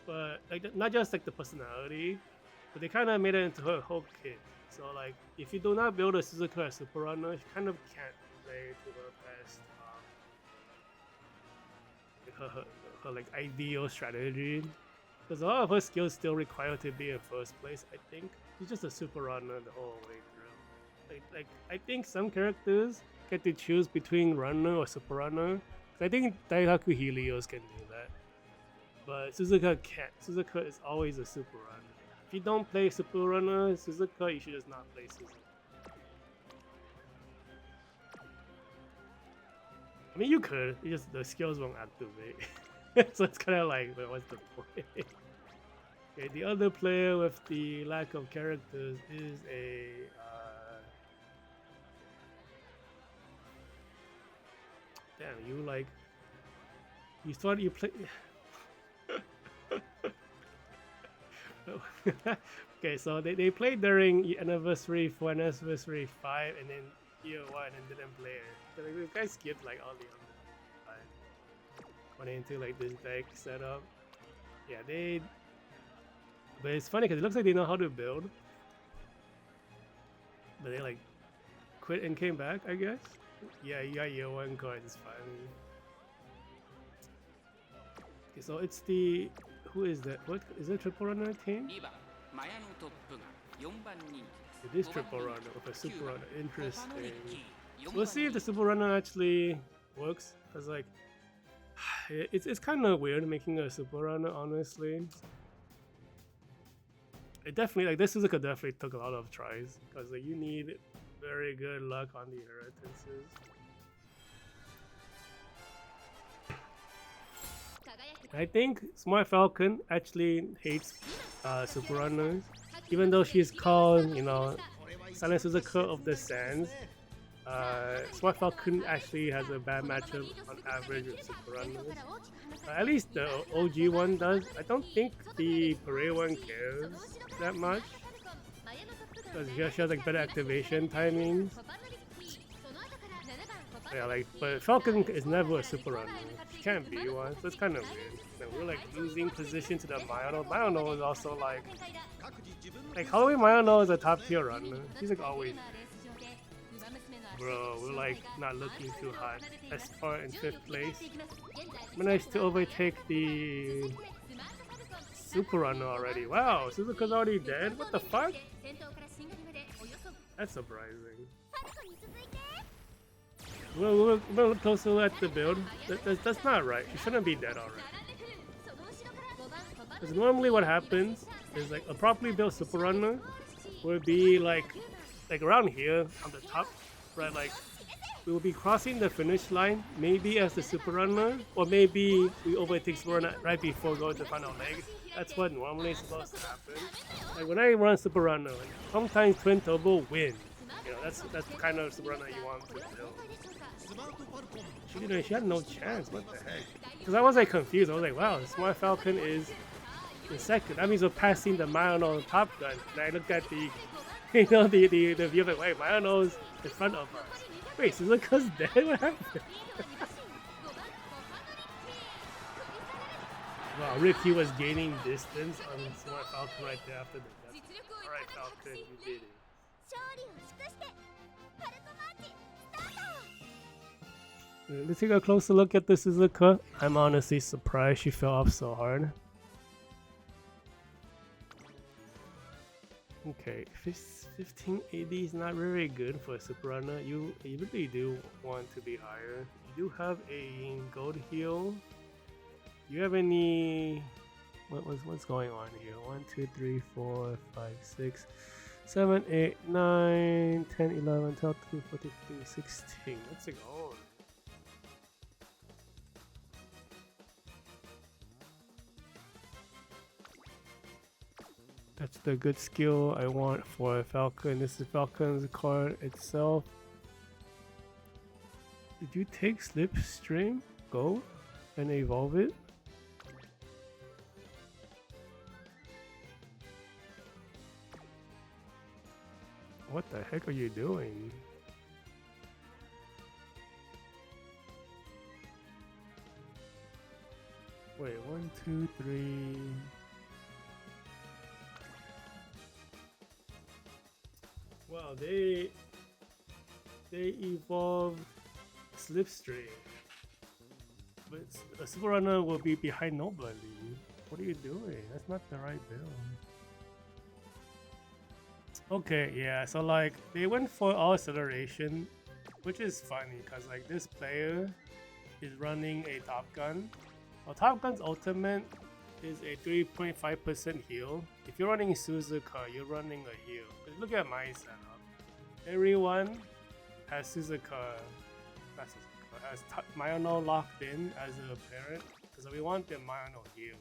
but like not just like the personality, but they kind of made it into her whole kit. So like if you do not build a Suzuka as super runner, she kind of can't play to her best, her like ideal strategy. Because a lot of her skills still require to be in first place. I think she's just a super runner the whole way through. Like I think some characters get to choose between runner or super runner. I think Daihaku Helios can do that, but Suzuka can't. Suzuka is always a super runner. If you don't play super runner Suzuka, you should just not play Suzuka. I mean, you could. You just the skills won't activate, so it's kind of like, well, what's the point? Okay, the other player with the lack of characters is a. Damn, you like. You thought you play. Okay, so they played during anniversary 4 and anniversary 5, and then year 1 and didn't play it. So like, the guys skipped like all the other 5. Went into like this deck setup. Yeah, they. But it's funny because it looks like they know how to build, but they like quit and came back, I guess. Yeah, you got year 1 cards finally. Okay, so it's the who is that? What is it? Triple runner team? It is triple runner with a super runner. Interesting. So we'll see if the super runner actually works. Cause like it's kind of weird making a super runner, honestly. It definitely like this Suzuka definitely took a lot of tries because like you need very good luck on the inheritances. I think Smart Falcon actually hates super runners, even though she's called, you know, Silent Suzuka of the Sands. Smart Falcon actually has a bad matchup on average with Super Runners. At least the OG one does. I don't think the Parade one cares that much. Because she has like better activation timings. Yeah, like, but Falcon is never a Super Runner. She can't be one, so it's kind of weird. Like, we're like losing position to the Mayano. Mayano is also like Halloween Mayano is a top tier runner. He's like always. Bro, we're like not looking too hot. Espoir in 5th place. Managed to overtake the Super Runner already. Wow, Suzuka's already dead? What the fuck? That's surprising. We'll look closer at the build. That's not right. He shouldn't be dead already. Because normally what happens is like a properly built Super Runner would be like around here on the top, right? Like we will be crossing the finish line maybe as the Super Runner, or maybe we overtake Super Runner right before going to the final leg. That's what normally is supposed to happen. Like when I run Super Runner, like, sometimes Twin Turbo wins. You know, that's the kind of Super Runner you want to build. She had no chance. What the heck? Because I was like confused. I was like, wow, Smart Falcon is in 2nd. That means we're passing the Mayano Top Gun. And I looked at the, you know, the view like, wait, Mayano's in front of us. Wait, Suzuka's dead? What happened? Wow, Rickey was gaining distance on Smart Falcon right there after the death. Alright, Falcon, you did it. Let's take a closer look at the Suzuka. I'm honestly surprised she fell off so hard. Okay, 1580 is not very good for a Super Runner. You really do want to be higher. You do have a gold heal. Do you have any... What's going on here? 1, 2, 3, 4, 5, 6, 7, 8, 9, 10, 11, 12, 13, 14, 15, 16. Let's go. That's the good skill I want for Falcon. This is Falcon's card itself. Did you take Slipstream? Go and evolve it? What the heck are you doing? Wait, 1, 2, 3. Wow, they evolved Slipstream, but a Super Runner will be behind nobody. What are you doing? That's not the right build. Okay, yeah, so like they went for all acceleration, which is funny because like this player is running a Top Gun. Well, Top Gun's ultimate is a 3.5% heal. If you're running Suzuka, you're running a heal. But look at my setup. Everyone has Suzuka, not Suzuka, has Mayano locked in as a parent, because we want the Mayano heal.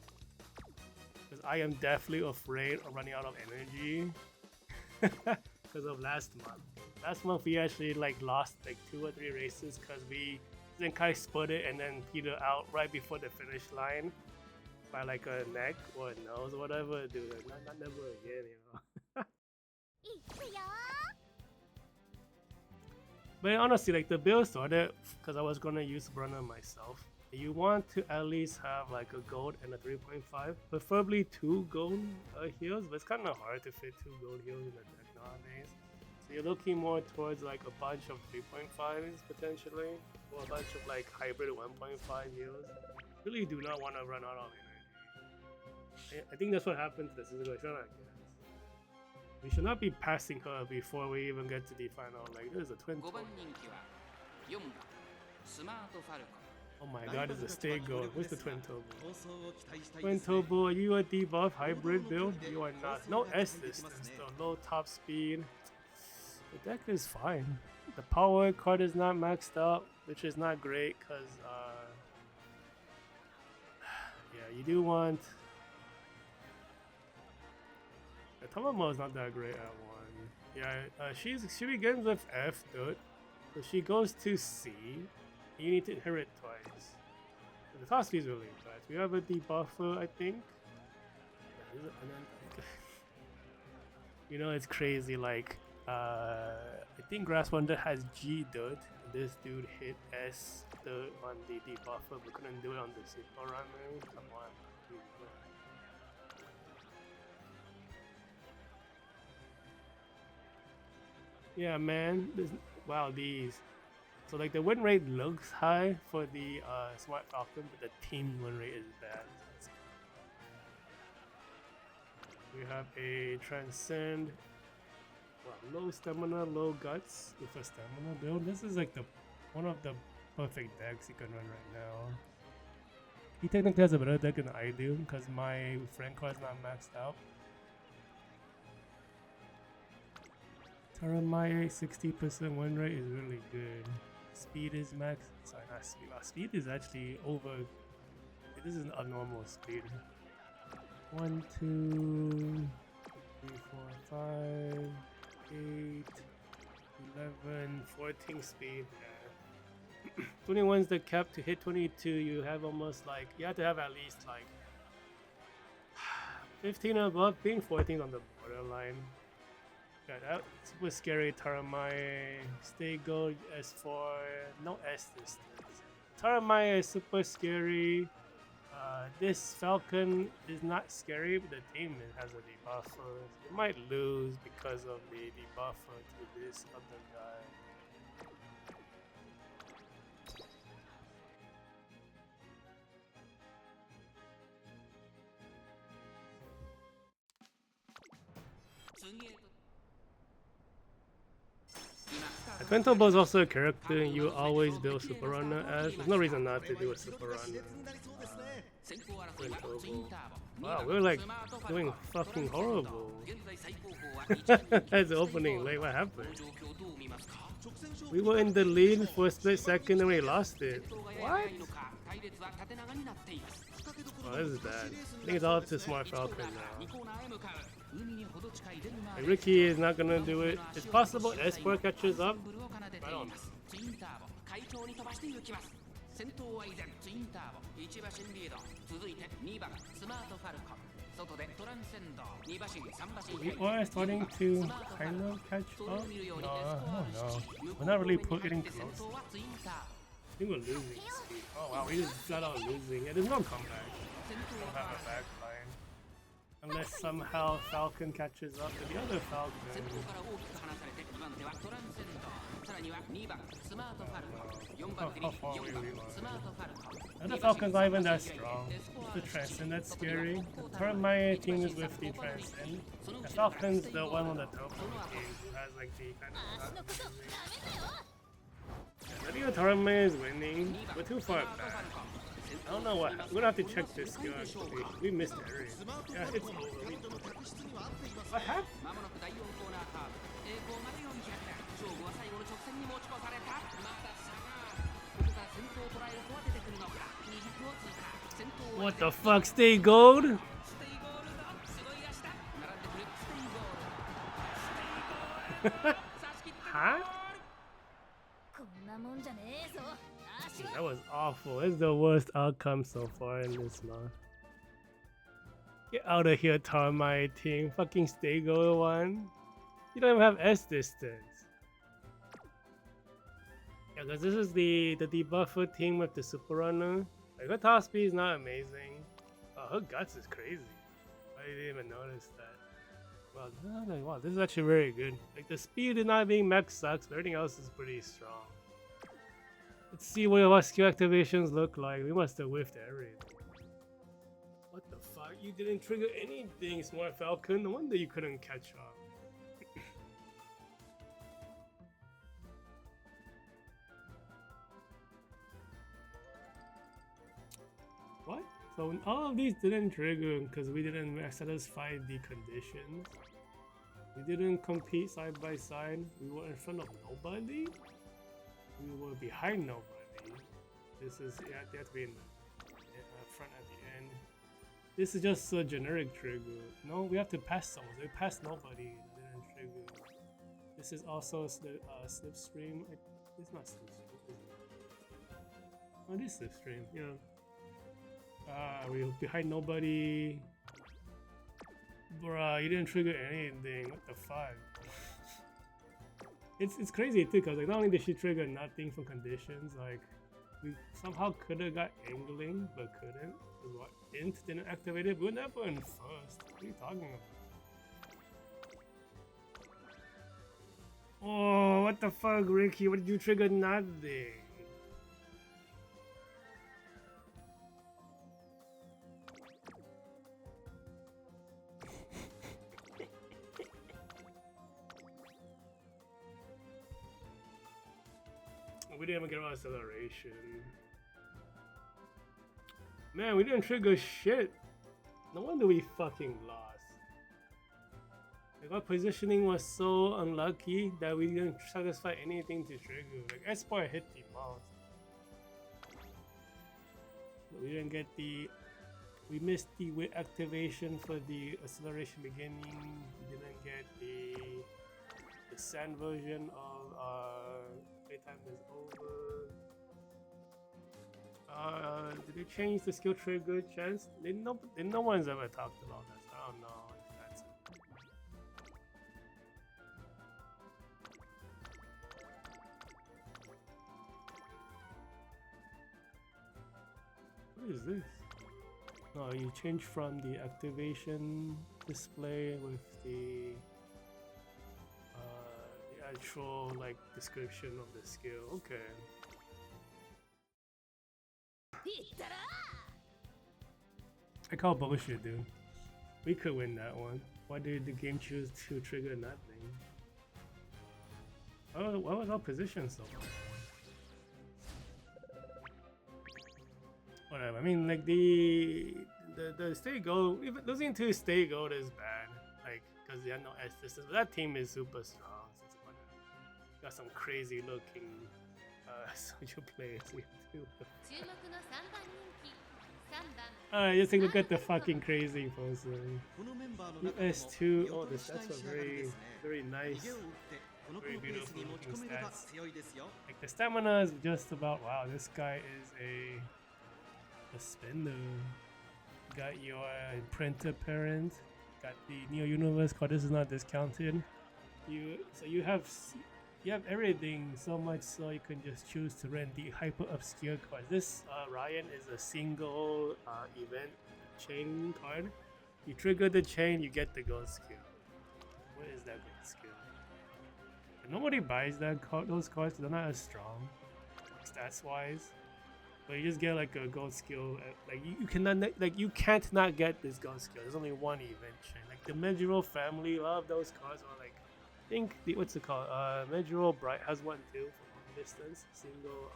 Because I am definitely afraid of running out of energy because of last month. Last month we actually like lost like 2 or 3 races because we then kind of split it and then peter out right before the finish line by like a neck or a nose or whatever. Dude, like, not never again, you know. But honestly, like the build started because I was gonna use Brunner myself. You want to at least have like a gold and a 3.5, preferably 2 gold heals, but it's kind of hard to fit 2 gold heals in the deck nowadays. So you're looking more towards like a bunch of 3.5s potentially, or a bunch of like hybrid 1.5 heals. Really do not want to run out of energy. I think that's what happened to the situation, I guess. We should not be passing her before we even get to the final. Like, there's a twin turbo. Oh my god, there's a state goal. Where's the twin turbo? Twin turbo, are you a debuff hybrid build? You are not. No S distance though, low top speed. The deck is fine. The power card is not maxed out, which is not great because, yeah, you do want. The Tomomo is not that great at 1. Yeah, she begins with F, dude. So she goes to C. You need to inherit twice. So the top speed is really bad. We have a debuffer, I think. You know, it's crazy. Like, I think Grass Wonder has G, dude. This dude hit S on the debuffer, but couldn't do it on the Super Runner. Come on. Yeah, man. Wow, these. So like the win rate looks high for the Smart Falcon, but the team win rate is bad. We have a Transcend. Wow, low stamina, low guts with a stamina build. This is like one of the perfect decks you can run right now. He technically has a better deck than I do because my friend card is not maxed out. Taramaya 60% win rate is really good. Speed is max. Sorry, not speed. Wow, speed is actually over. This is a normal speed. 1, 2, 3, 4, 5, 8, 11, 14 speed. Yeah. 21 is the cap. To hit 22, you have almost like, you have to have at least like 15 above. Being 14 on the borderline. Yeah, that super scary. Taramaya, stay gold, S4, no S distance. Taramaya is super scary. This Falcon is not scary, but the team has a debuffer. You might lose because of the debuffer to this other guy. Quintobo is also a character you always build Super Runner as. There's no reason not to do a Super Runner. Wow, we're like doing fucking horrible. That's opening late. What happened? We were in the lead for a split second and we lost it. What? Oh, this is bad. I think it's all up to Smart Falcon now. And Rickey is not gonna do it. It's possible Espoir catches up. I don't know. We are starting to kind of catch up. No, I don't know. We're not really getting close. I think we're losing speed. Oh wow, we just got out losing. Yeah, there's no comeback. We don't have a backline. Unless somehow Falcon catches up to the other Falcon. How far we are. The Falcon's not even that strong. The Transcend, that's scary. The turn my team is with the Transcend. The Falcon's the one on the top of the team who has like the kind of... I think the Taramaya is winning. We're too far back. I don't know what happened. We're gonna have to check this skill actually. We missed the area. Yeah, it's over. What happened? What the fuck? Stay gold? Huh? That was awful. It's the worst outcome so far in this month. Get out of here, Taramaya team. Fucking stay gold one. You don't even have S distance. Yeah, because this is the debuffer team with the Super Runner. Like, her top speed is not amazing. Her guts is crazy. I didn't even notice that. Wow, this is actually very good. Like, the speed is not being max sucks, but everything else is pretty strong. Let's see what our skill activations look like. We must have whiffed everything. What the fuck? You didn't trigger anything, Smart Falcon. No wonder you couldn't catch up. What? So all of these didn't trigger because we didn't satisfy the conditions. We didn't compete side by side. We were in front of nobody. We were behind nobody. This is, yeah, they have to be in the front at the end. This is just a generic trigger. No, we have to pass someone. We passed nobody. It didn't trigger. This is also Slipstream. It's not Slipstream, is it? Oh, this Slipstream, yeah. We're behind nobody. Bruh, you didn't trigger anything. What the fuck? It's crazy too, cause like not only did she trigger nothing from conditions, like we somehow could have got angling, but couldn't. Cause what? Int didn't activate it. We were never in first. What are you talking about? Oh, what the fuck, Ricky? What did you trigger? Nothing. We didn't even get our acceleration. Man, we didn't trigger shit. No wonder we fucking lost. Like our positioning was so unlucky that we didn't satisfy anything to trigger. Like Espoir hit the most. But we didn't get the. We missed the whiff activation for the acceleration beginning. We didn't get the sand version of playtime is over. Did they change the skill trigger chance? No one's ever talked about this. I don't know if that's it. What is this? No, you change from the activation display with the actual like description of the skill. Okay. I call bullshit, dude. We could win that one. Why did the game choose to trigger nothing? Oh, what was our position so far? Whatever. I mean, like the stay gold. Even losing to stay gold is bad. Like, because they have no S distance. But that team is super strong. So it's got some crazy looking social players here too. Alright, just take a look at the fucking crazy person. S2. Oh, that's a very nice, very beautiful looking stats. Like the stamina is just about wow. This guy is a spender. Got your imprinted parent. Got the Neo Universe card. This is not discounted. You have everything, so much so you can just choose to rent the hyper obscure cards. This Ryan is a single event chain card. You trigger the chain, you get the gold skill. What is that gold skill? And nobody buys those cards because they're not as strong, stats wise. But you just get like a gold skill. Like you cannot, like you can't not get this gold skill. There's only one event chain. Like the medieval family, a lot of those cards are like. I think what's it called? Medieval Bright has one too for long distance, single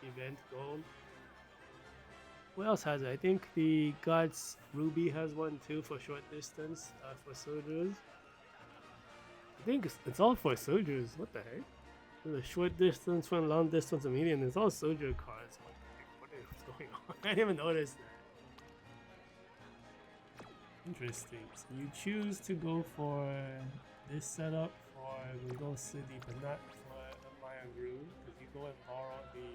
event gold. What else has it? I think the Gods Ruby has one too for short distance for soldiers. I think it's all for soldiers. What the heck? The short distance, for long distance, and medium. It's all soldier cards. What is going on? I didn't even notice that. Interesting. So you choose to go for this setup for Gold City, but not for Maya Groove, because you go and borrow the.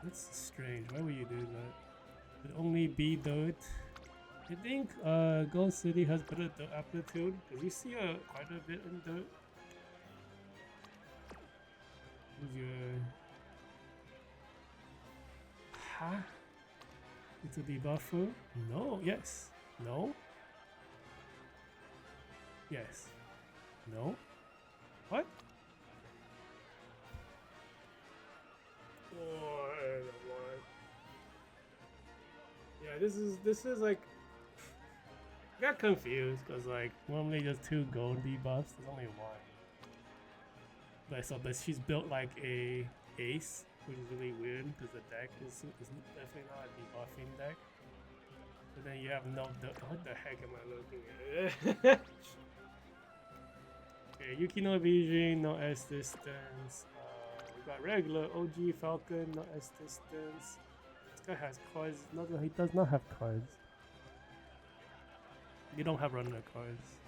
That's strange. Why would you do that? It only be dirt. I think Gold City has better dirt amplitude, because you see quite a bit in dirt. Who's your. Huh? It's a debuffer? No, yes. No? Yes. No? What? Oh, yeah, this is like I got confused because like normally just 2 gold debuffs, there's only 1. But she's built like a ace, which is really weird because the deck is definitely not a debuffing deck. But then you have no what the heck am I looking at? Okay, Yukino Bijin, no S distance. We got regular OG Falcon, no S distance. This guy has cards. No, he does not have cards. You don't have runner cards.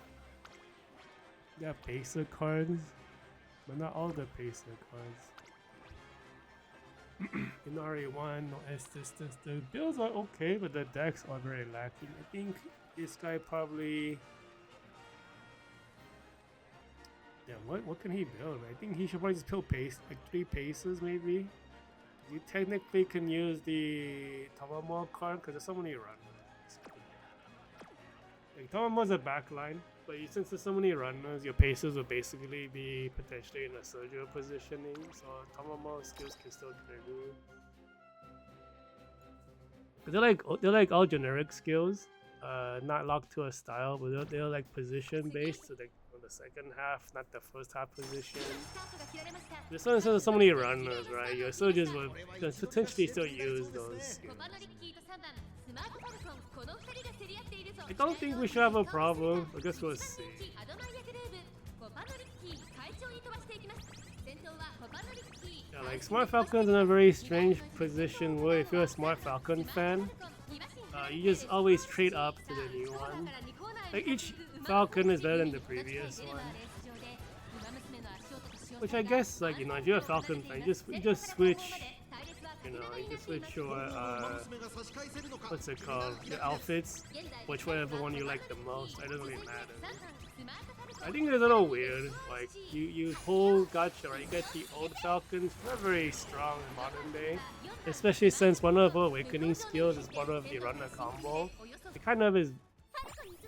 They have pacer cards, but not all the pacer cards. In RA1, no Estes, the builds are okay, but the decks are very lacking. I think this guy probably... Yeah, what can he build? I think he should probably just build like 3 paces maybe. You technically can use the Tamamo card because there's so many runners. Like Tamamo's a backline, but since there's so many runners, your paces will basically be potentially in a Sergio positioning, so Tamamo skills can still trigger. They're like all generic skills, not locked to a style, but they're like position based, so like on the second half, not the first half position. There's so many runners, right? Your soldiers will potentially still use those skills. I don't think we should have a problem. I guess we'll see. Yeah, like Smart Falcon's in a very strange position where if you're a Smart Falcon fan, you just always trade up to the new one. Like each Falcon is better than the previous one. Which I guess, like, you know, if you're a Falcon fan, you just switch. You know, you just switch your what's it called? Your outfits, whichever one you like the most. It doesn't really matter. I think it's a little weird. Like you pull gacha, right? You get the old Falcons. They're very strong in modern day, especially since one of our awakening skills is part of the runner combo. It kind of is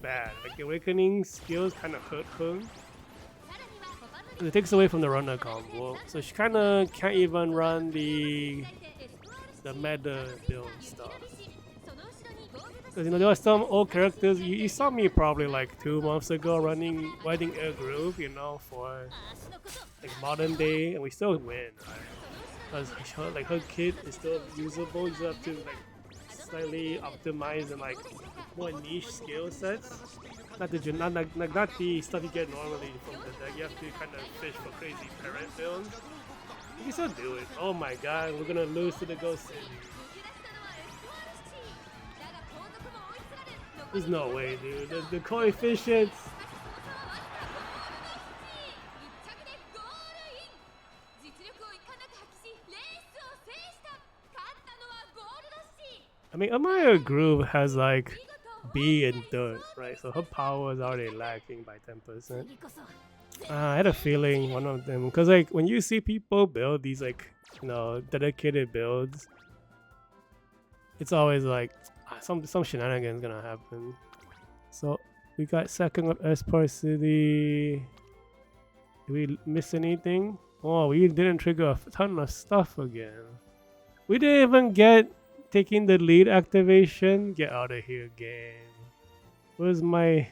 bad. Like the awakening skills kind of hurt her. It takes away from the runner combo, so she kind of can't even run the meta build stuff. Because, you know, there are some old characters. You saw me probably like 2 months ago running Air Groove, you know, for like modern day, and we still win, right? Because like her kit is still usable. You just have to like slightly optimize and like more niche skill sets. Not the stuff you get normally from the deck. You have to kind of fish for crazy parent builds. You can still do it. Oh my god, we're gonna lose to the Ghost City. There's no way, dude. The coefficients. I mean, Amaya Groove has like B and dirt, right? So her power is already lacking by 10%. I had a feeling one of them, because like when you see people build these like, you know, dedicated builds, it's always like some shenanigans gonna happen. So we got second of Espoir City. Did we miss anything? Oh, we didn't trigger a ton of stuff again. We didn't even get taking the lead activation. Get out of here, game. Where's my...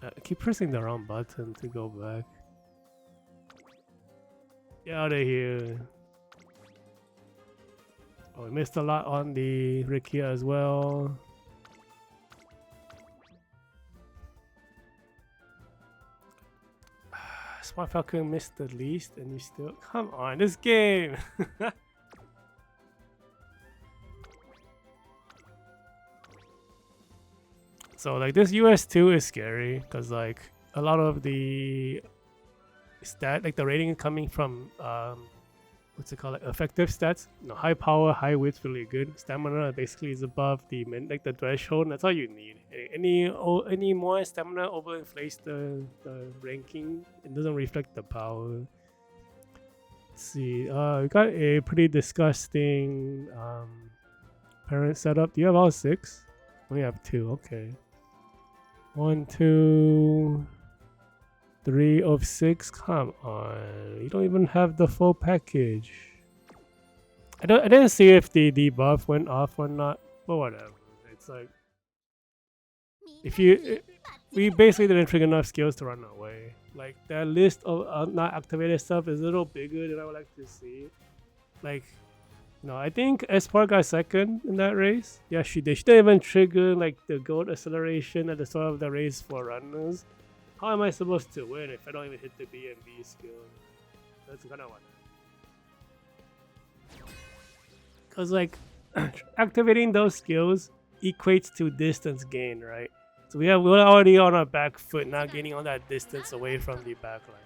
I keep pressing the wrong button to go back. Get out of here. Oh, we missed a lot on the Rickey as well. Smart Falcon missed the least and you still... Come on, this game! So like this US2 is scary because like a lot of the like the rating coming from what's it called, like effective stats. You know, high power, high width, really good. Stamina basically is above the like the threshold. That's all you need. Any more stamina overinflates the ranking. It doesn't reflect the power. Let's see. We got a pretty disgusting parent setup. Do you have all 6? We have 2. Okay. 1, 2, 3 of 6. Come on, you don't even have the full package. I didn't see if the debuff went off or not, but whatever. It's like we basically didn't trigger enough skills to run away. Like that list of not activated stuff is a little bigger than I would like to see. Like, no, I think Espoir got second in that race. Yeah, she did. She didn't even trigger like the gold acceleration at the start of the race for runners. How am I supposed to win if I don't even hit the B and B skill? That's kind of what. Because like activating those skills equates to distance gain, right? So we're already on our back foot, now gaining all that distance away from the backline.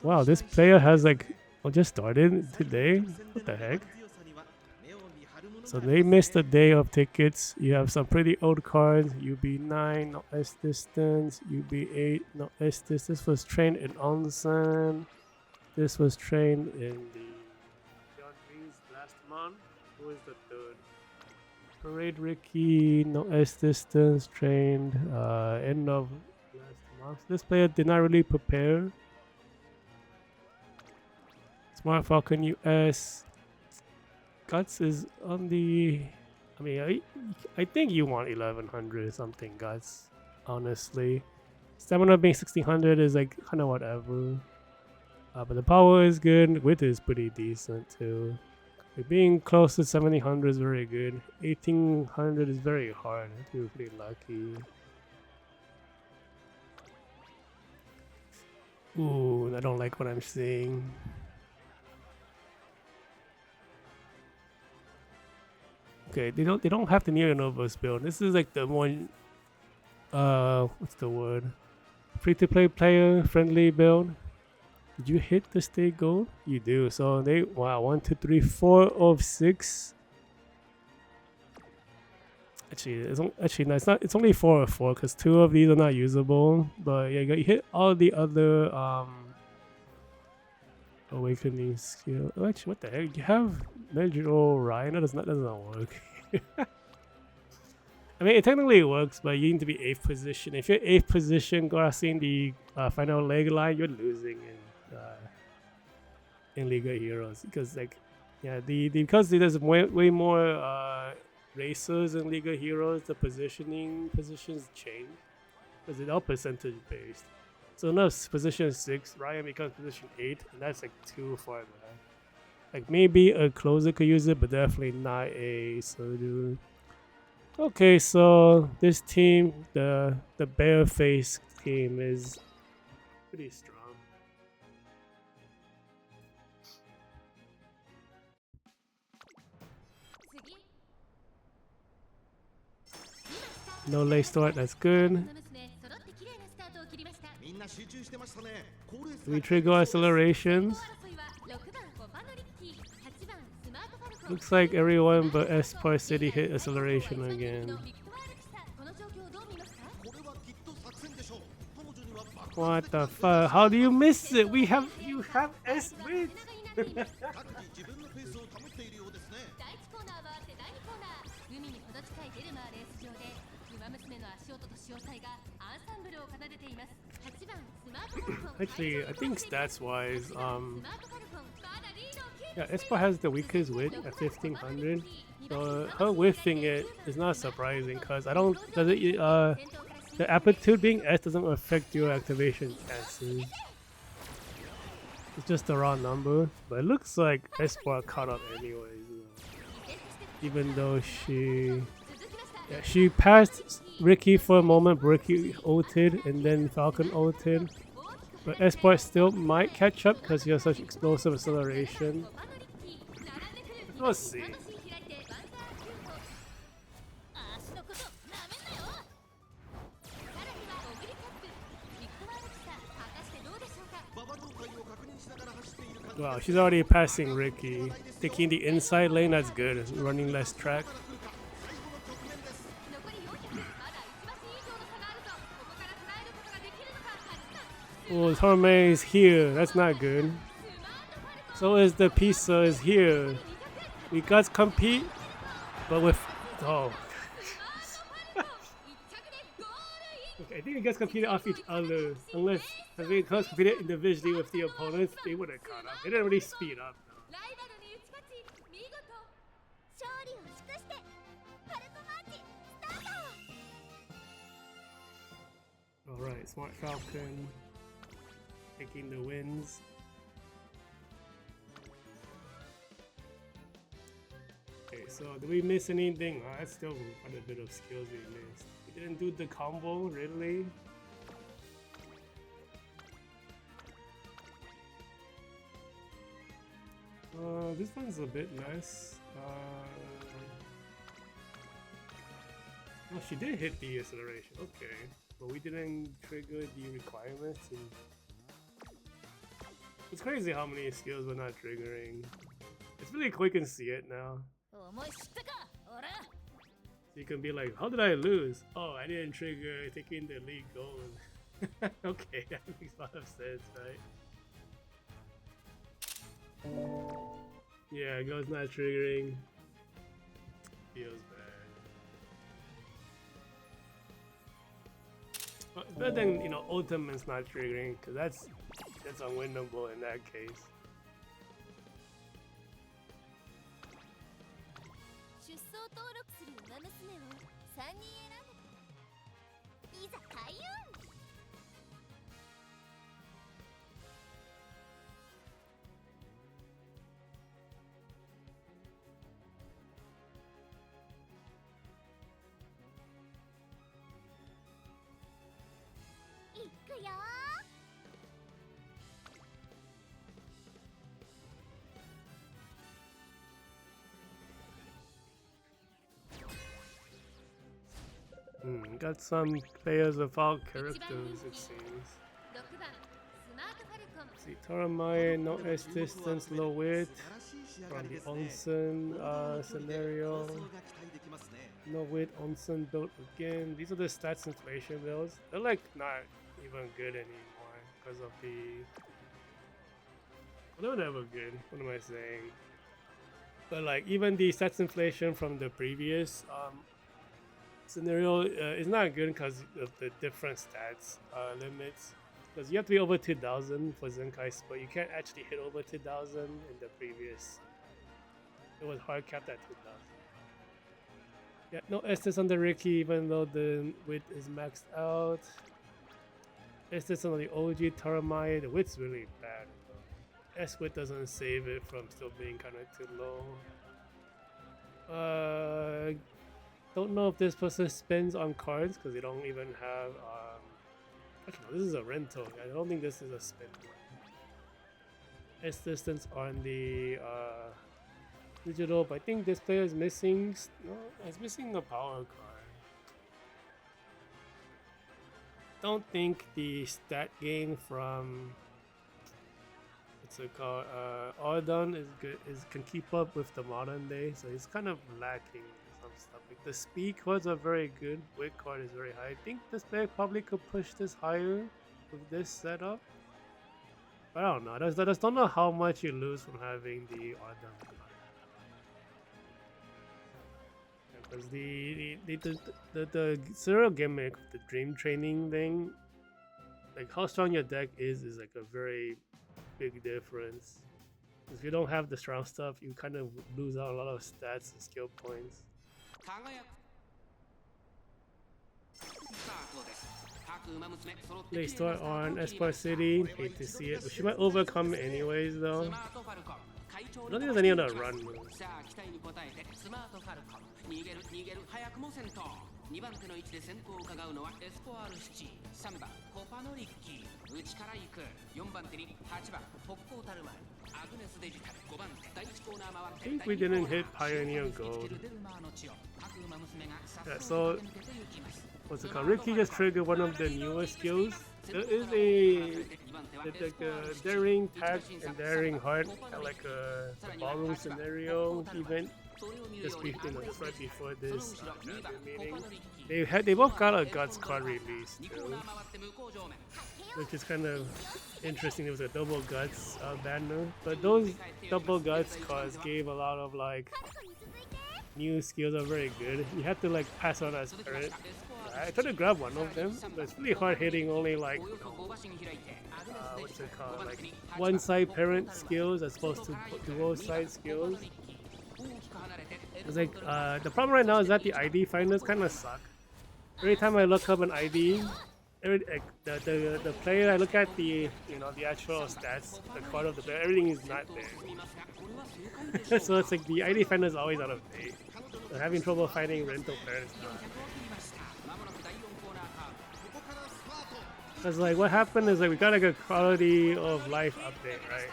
Wow, this player has like just started today. What the heck? So they missed a day of tickets. You have some pretty old cards. UB9, no S distance. UB8, no S distance. This was trained in Onsen. This was trained in the John Rees last month. Who is the third? Parade Rickey, no S distance, trained end of last month. This player did not really prepare. Smart Falcon US. Guts is on the. I mean, I think you want 1100 something, Guts. Honestly, stamina being 1600 is like kind of whatever. But the power is good. Width is pretty decent too. Like being close to 1700 is very good. 1800 is very hard. You're pretty lucky. Ooh, I don't like what I'm seeing. Okay, they don't have the Neo Novos build. This is like the one what's the word? Free to play player friendly build. Did you hit the state goal? You do. So they 1, 2, 3, 4 of 6. Actually no, it's not. It's only 4 of 4 because 2 of these are not usable. But yeah, you hit all the other awakening skill. Oh, actually, what the heck? You have Medro Ryan? That doesn't work. I mean, it technically works, but you need to be 8th position. If you're 8th position, crossing the final leg line, you're losing in League of Heroes because like yeah, because there's way more racers in League of Heroes, the positions change because it's all percentage based. So no, position 6, Ryan becomes position 8, and that's like too far back. Like maybe a closer could use it, but definitely not a Soju. Okay, so this team, the bear face team, is pretty strong. No late start, that's good. We trigger accelerations. Looks like everyone but Espoir City hit acceleration again. What the fuck? How do you miss it? You have S width. Actually, I think stats wise, yeah, Espa has the weakest width at 1500. So her whiffing it is not surprising because the amplitude being S doesn't affect your activation chances. It's just the raw number, but it looks like Espa caught up anyways. Even though she passed Rickey for a moment, but Rickey ulted and then Falcon ulted. But Espoir still might catch up because he has such explosive acceleration. We'll see. Wow, she's already passing Rickey. Taking the inside lane, that's good. Running less track. Oh, Torme is here. That's not good. So is the Pisa is here. We guys compete, but with okay, I think you guys competed off each other. Unless we guys competed individually with the opponents, they would have caught up. They didn't really speed up though. Alright, Smart Falcon taking the wins. Okay, so did we miss anything? Oh, that's still quite a bit of skills we missed. We didn't do the combo, really? This one's a bit less. Oh, she did hit the acceleration. Okay, but we didn't trigger the requirements. And it's crazy how many skills we're not triggering. It's really quick and see it now. So you can be like, how did I lose? Oh, I didn't trigger taking the lead gold. Okay, that makes a lot of sense, right? Yeah, gold's not triggering. Feels bad. Well, it's better than, you know, ultimate's not triggering, because that's unwinnable in that case. Got some players without characters, it seems. See, Taramae, no S distance, low width. From the onsen scenario. No width, onsen built again. These are the stats inflation builds. They're like not even good anymore because of the. Well, they're never good. What am I saying? But like even the stats inflation from the previous scenario is not good because of the different stats limits. Because you have to be over 2000 for Zenkai, but you can't actually hit over 2000 in the previous. It was hard capped at 2000. Yeah, no Estes on the Rickey, even though the width is maxed out. Estes on the OG Taramae, the width's really bad. S width doesn't save it from still being kind of too low. Don't know if this person spends on cards because they don't even have. Actually, no, this is a rental. I don't think this is a spend. S distance on the digital, but I think this player is missing. No, it's missing a power card. Don't think the stat gain from what's it called? Audon is good. Can keep up with the modern day, so it's kind of lacking some stuff. Like the speed cards are very good. Weight card is very high. I think this player probably could push this higher with this setup. But I don't know. I just don't know how much you lose from having the Audon card. Because the serial gimmick, the dream training thing, like how strong your deck is like a very big difference. If you don't have the strong stuff, you kind of lose out a lot of stats and skill points. They start on Espoir City. Hate to see it, but she might overcome it anyways though. I don't think there's any other run moves. 2番手の位置で先行を伺うのはエスポアールシティ、3番コパノリッキー、内から行く4番手に8番特攻タルマン、アグネスデジタル5番手第1コーナー回って I think we didn't hit Pioneer Gold. Yeah, so what's it called? Rickey just triggered one of the newer skills. There is like a daring pack and daring heart, like a ballroom scenario event. Just right before this meeting, they both got a guts card release too, which is kind of interesting. It was a double guts banner, but those double guts cards gave a lot of like new skills are very good. You have to like pass on as parent. I tried to grab one of them, but it's really hard hitting only like what's it called, like one side parent skills as opposed to dual side skills. It's like the problem right now is that the ID finders kind of suck. Every time I look up an ID, the player I look at the the actual stats, the card of the player, everything is not there. So it's like the ID finder is always out of date. So having trouble finding rental parents now. Because like what happened is like we got like a quality of life update, right?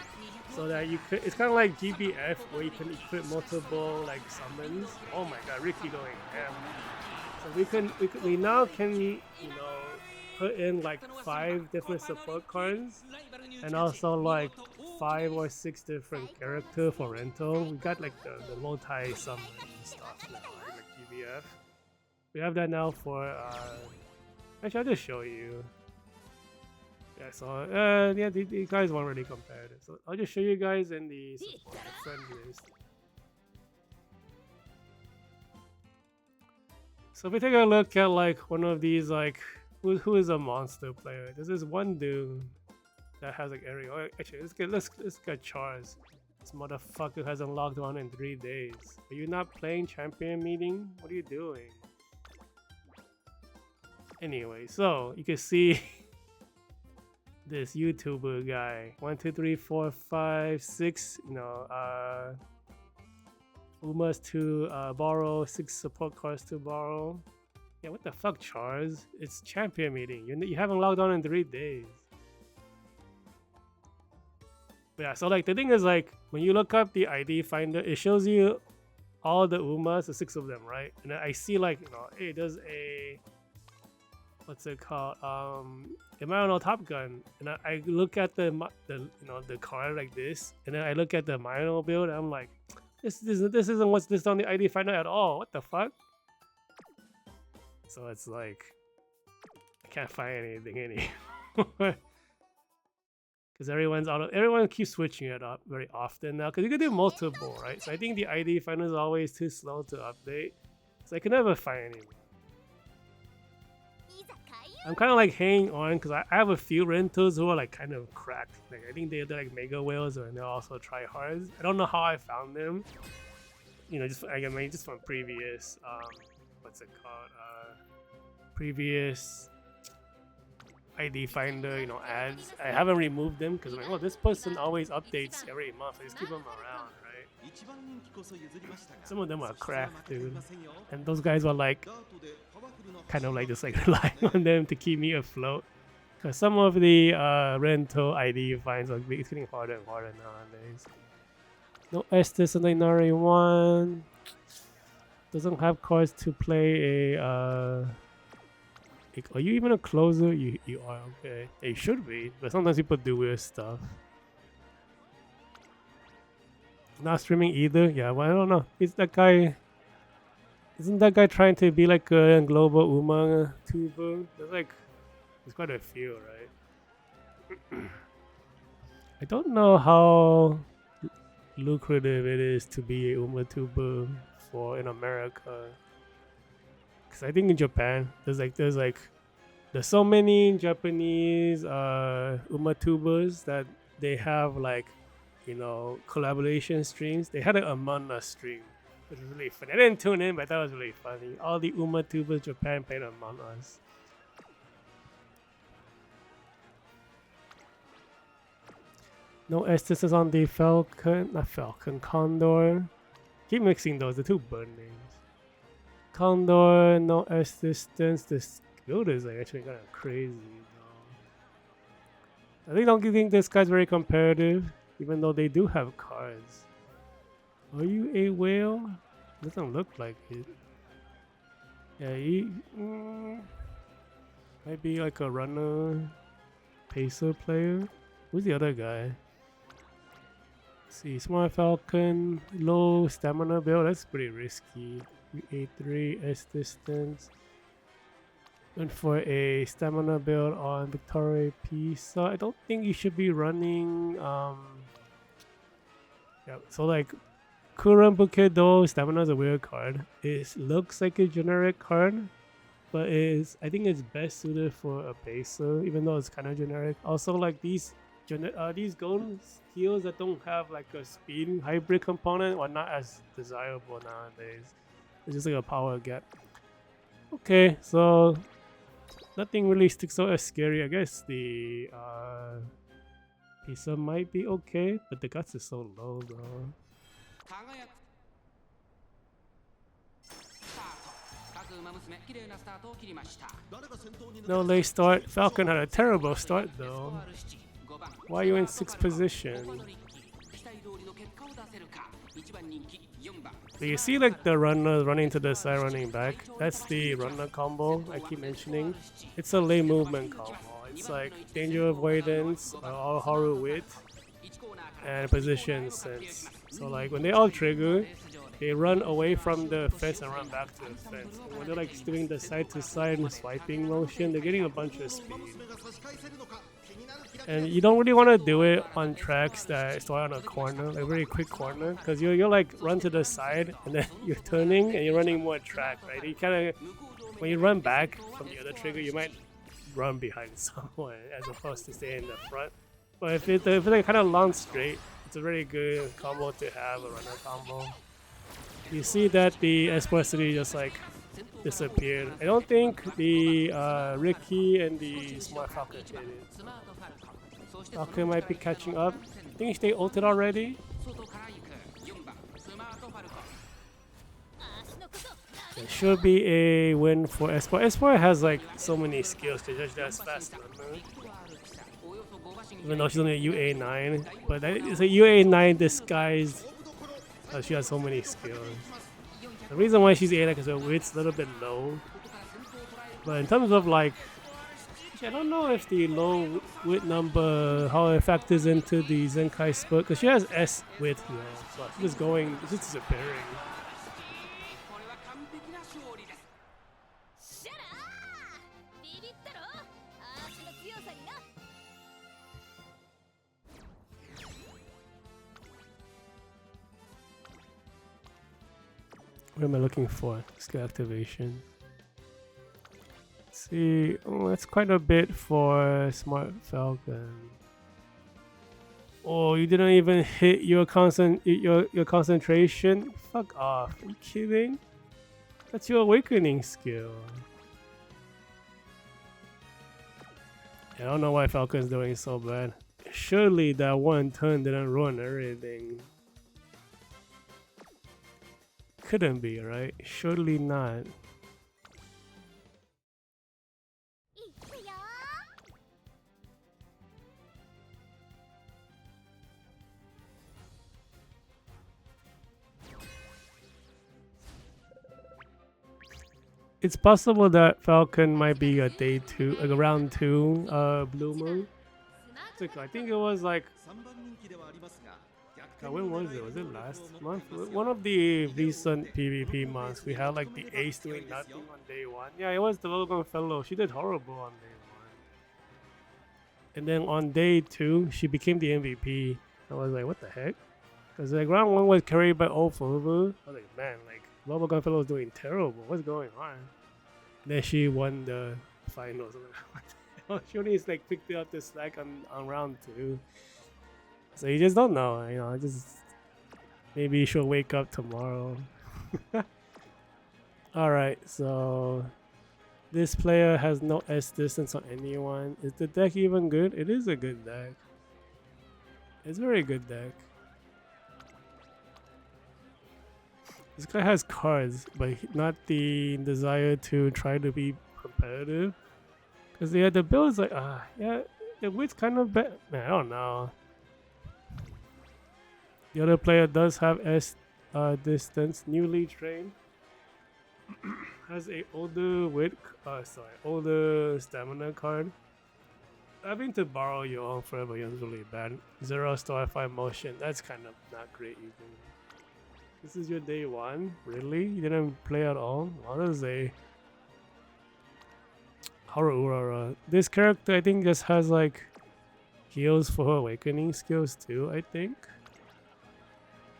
So that you could, it's kind of like GBF where you can equip multiple like summons. Oh my god, Rickey going ham. So we now can, you know, put in like 5 different support cards and also like 5 or 6 different characters for rental. We got like the multi-summon stuff now, right? Like GBF. We have that now for actually I'll just show you. Yeah, so yeah, these guys weren't really competitive. So I'll just show you guys in the support friend list. So if we take a look at like one of these, like who is a monster player? There's this one dude that has like area. Oh, actually, let's get chars. This motherfucker hasn't logged on in 3 days. Are you not playing champion meeting? What are you doing? Anyway, so you can see this YouTuber guy. 1, 2, 3, 4, 5, 6. You know, Umas to borrow, 6 support cards to borrow. Yeah, what the fuck, chars? It's champion meeting. You haven't logged on in 3 days. But yeah, so like the thing is like when you look up the ID finder, it shows you all the Umas, the 6 of them, right? And then I see like, you know, hey, there's a what's it called? Environmental Top Gun, and I look at the you know the card like this, and then I look at the minor build, and I'm like, this isn't what's this on the ID finder at all. What the fuck? So it's like I can't find anything anymore. Because everyone keeps switching it up very often now. Because you can do multiple, right? So I think the ID finder is always too slow to update. So I can never find anything. I'm kind of like hanging on because I have a few rentals who are like kind of cracked. Like I think they're like mega whales and they're also try hards. I don't know how I found them. You know, just from previous what's it called? Previous ID finder, you know, ads. I haven't removed them because I'm like, oh, this person always updates every month. I just keep them around, right? Some of them are cracked, dude. And those guys were like, kind of like just like relying on them to keep me afloat. Because some of the rental ID finds are it's getting harder and harder nowadays. No Estes and Inari 1. Doesn't have cards to play a are you even a closer? You are, okay. You should be, but sometimes people do weird stuff. Not streaming either? Yeah, well, I don't know. Isn't that guy trying to be like a global Uma tuber? There's quite a few, right? I don't know how lucrative it is to be a Uma tuber in America. Because I think in Japan, there's so many Japanese Uma tubers that they have like, you know, collaboration streams. They had an Among Us stream, which was really funny. I didn't tune in, but that was really funny. All the Uma tubers Japan played Among Us. No Estes on the Falcon, not Falcon, Condor. Keep mixing those, the two bird names. Condor, no assistance. This build is like actually kind of crazy though. I don't think this guy's very competitive, even though they do have cards. Are you a whale? Doesn't look like it. Yeah, he might be like a runner, pacer player. Who's the other guy? Let's see, Smart Falcon, low stamina build. That's pretty risky. A3 S distance. Went for a stamina build on Victoria P. So I don't think you should be running yeah, so like Kuran Bukedo stamina is a weird card. It looks like a generic card, but I think it's best suited for a pacer, even though it's kind of generic. Also like these gold heals that don't have like a speed hybrid component are not as desirable nowadays. It's just like a power gap. Okay, so nothing really sticks out as scary. I guess the pizza might be okay, but the guts is so low though. No late start. Falcon had a terrible start though. Why are you in 6th position? So you see like the runner running to the side, running back. That's the runner combo I keep mentioning. It's a lane movement combo. It's like danger avoidance, all horror wit, and position sense. So like when they all trigger, they run away from the fence and run back to the fence. And when they're like doing the side to side swiping motion, they're getting a bunch of speed. And you don't really want to do it on tracks that start on a corner, like a very quick corner, because you're like run to the side and then you're turning and you're running more track, right? You kind of, when you run back from the other trigger, you might run behind someone as opposed to stay in the front. But if it's like kind of long straight, it's a very good combo to have, a runner combo. You see that the Espoir City just like disappeared. I don't think the Rickey and the Smart Falcon hit it. Falcon might be catching up. I think they ulted already. It should be a win for Espoir. Espoir has like so many skills to judge that fast runner. Even though she's only a UA9, but it's a UA9 disguised. She has so many skills. The reason why she's A9 is her width's a little bit low. But in terms of like, I don't know if the low width number, how it factors into the Zenkai split, because she has S width now, so she's just going, it's just disappearing. What am I looking for? Skill activation. Let's see. Oh, that's quite a bit for Smart Falcon. Oh, you didn't even hit your concentration? Fuck off. Are you kidding? That's your awakening skill. I don't know why Falcon's doing so bad. Surely that one turn didn't ruin everything. Couldn't be, right? Surely not. It's possible that Falcon might be a day 2, like a round 2 bloomer. I think it was like, when was it? Was it last month? One of the recent PvP months, we had like the ace doing nothing on day 1. Yeah, it was the Logan fellow. She did horrible on day 1. And then on day 2, she became the MVP. I was like, what the heck? Because like round 1 was carried by Old Forever. I was like, man, like Logan fellow is doing terrible. What's going on? And then she won the finals. She only like picked up the slack on round 2. So you just don't know, you know, just maybe she'll wake up tomorrow. Alright, so this player has no S distance on anyone. Is the deck even good? It is a good deck. It's a very good deck. This guy has cards, but not the desire to try to be competitive. Because yeah, the build is like, yeah, the width's kind of bad. Man, I don't know. The other player does have S distance, newly trained. Has a older older stamina card. Having to borrow your own forever is really bad. 0 star 5 motion, that's kind of not great either. This is your day 1? Really? You didn't play at all? What is a Haruura? This character I think just has like heals for her awakening skills too, I think.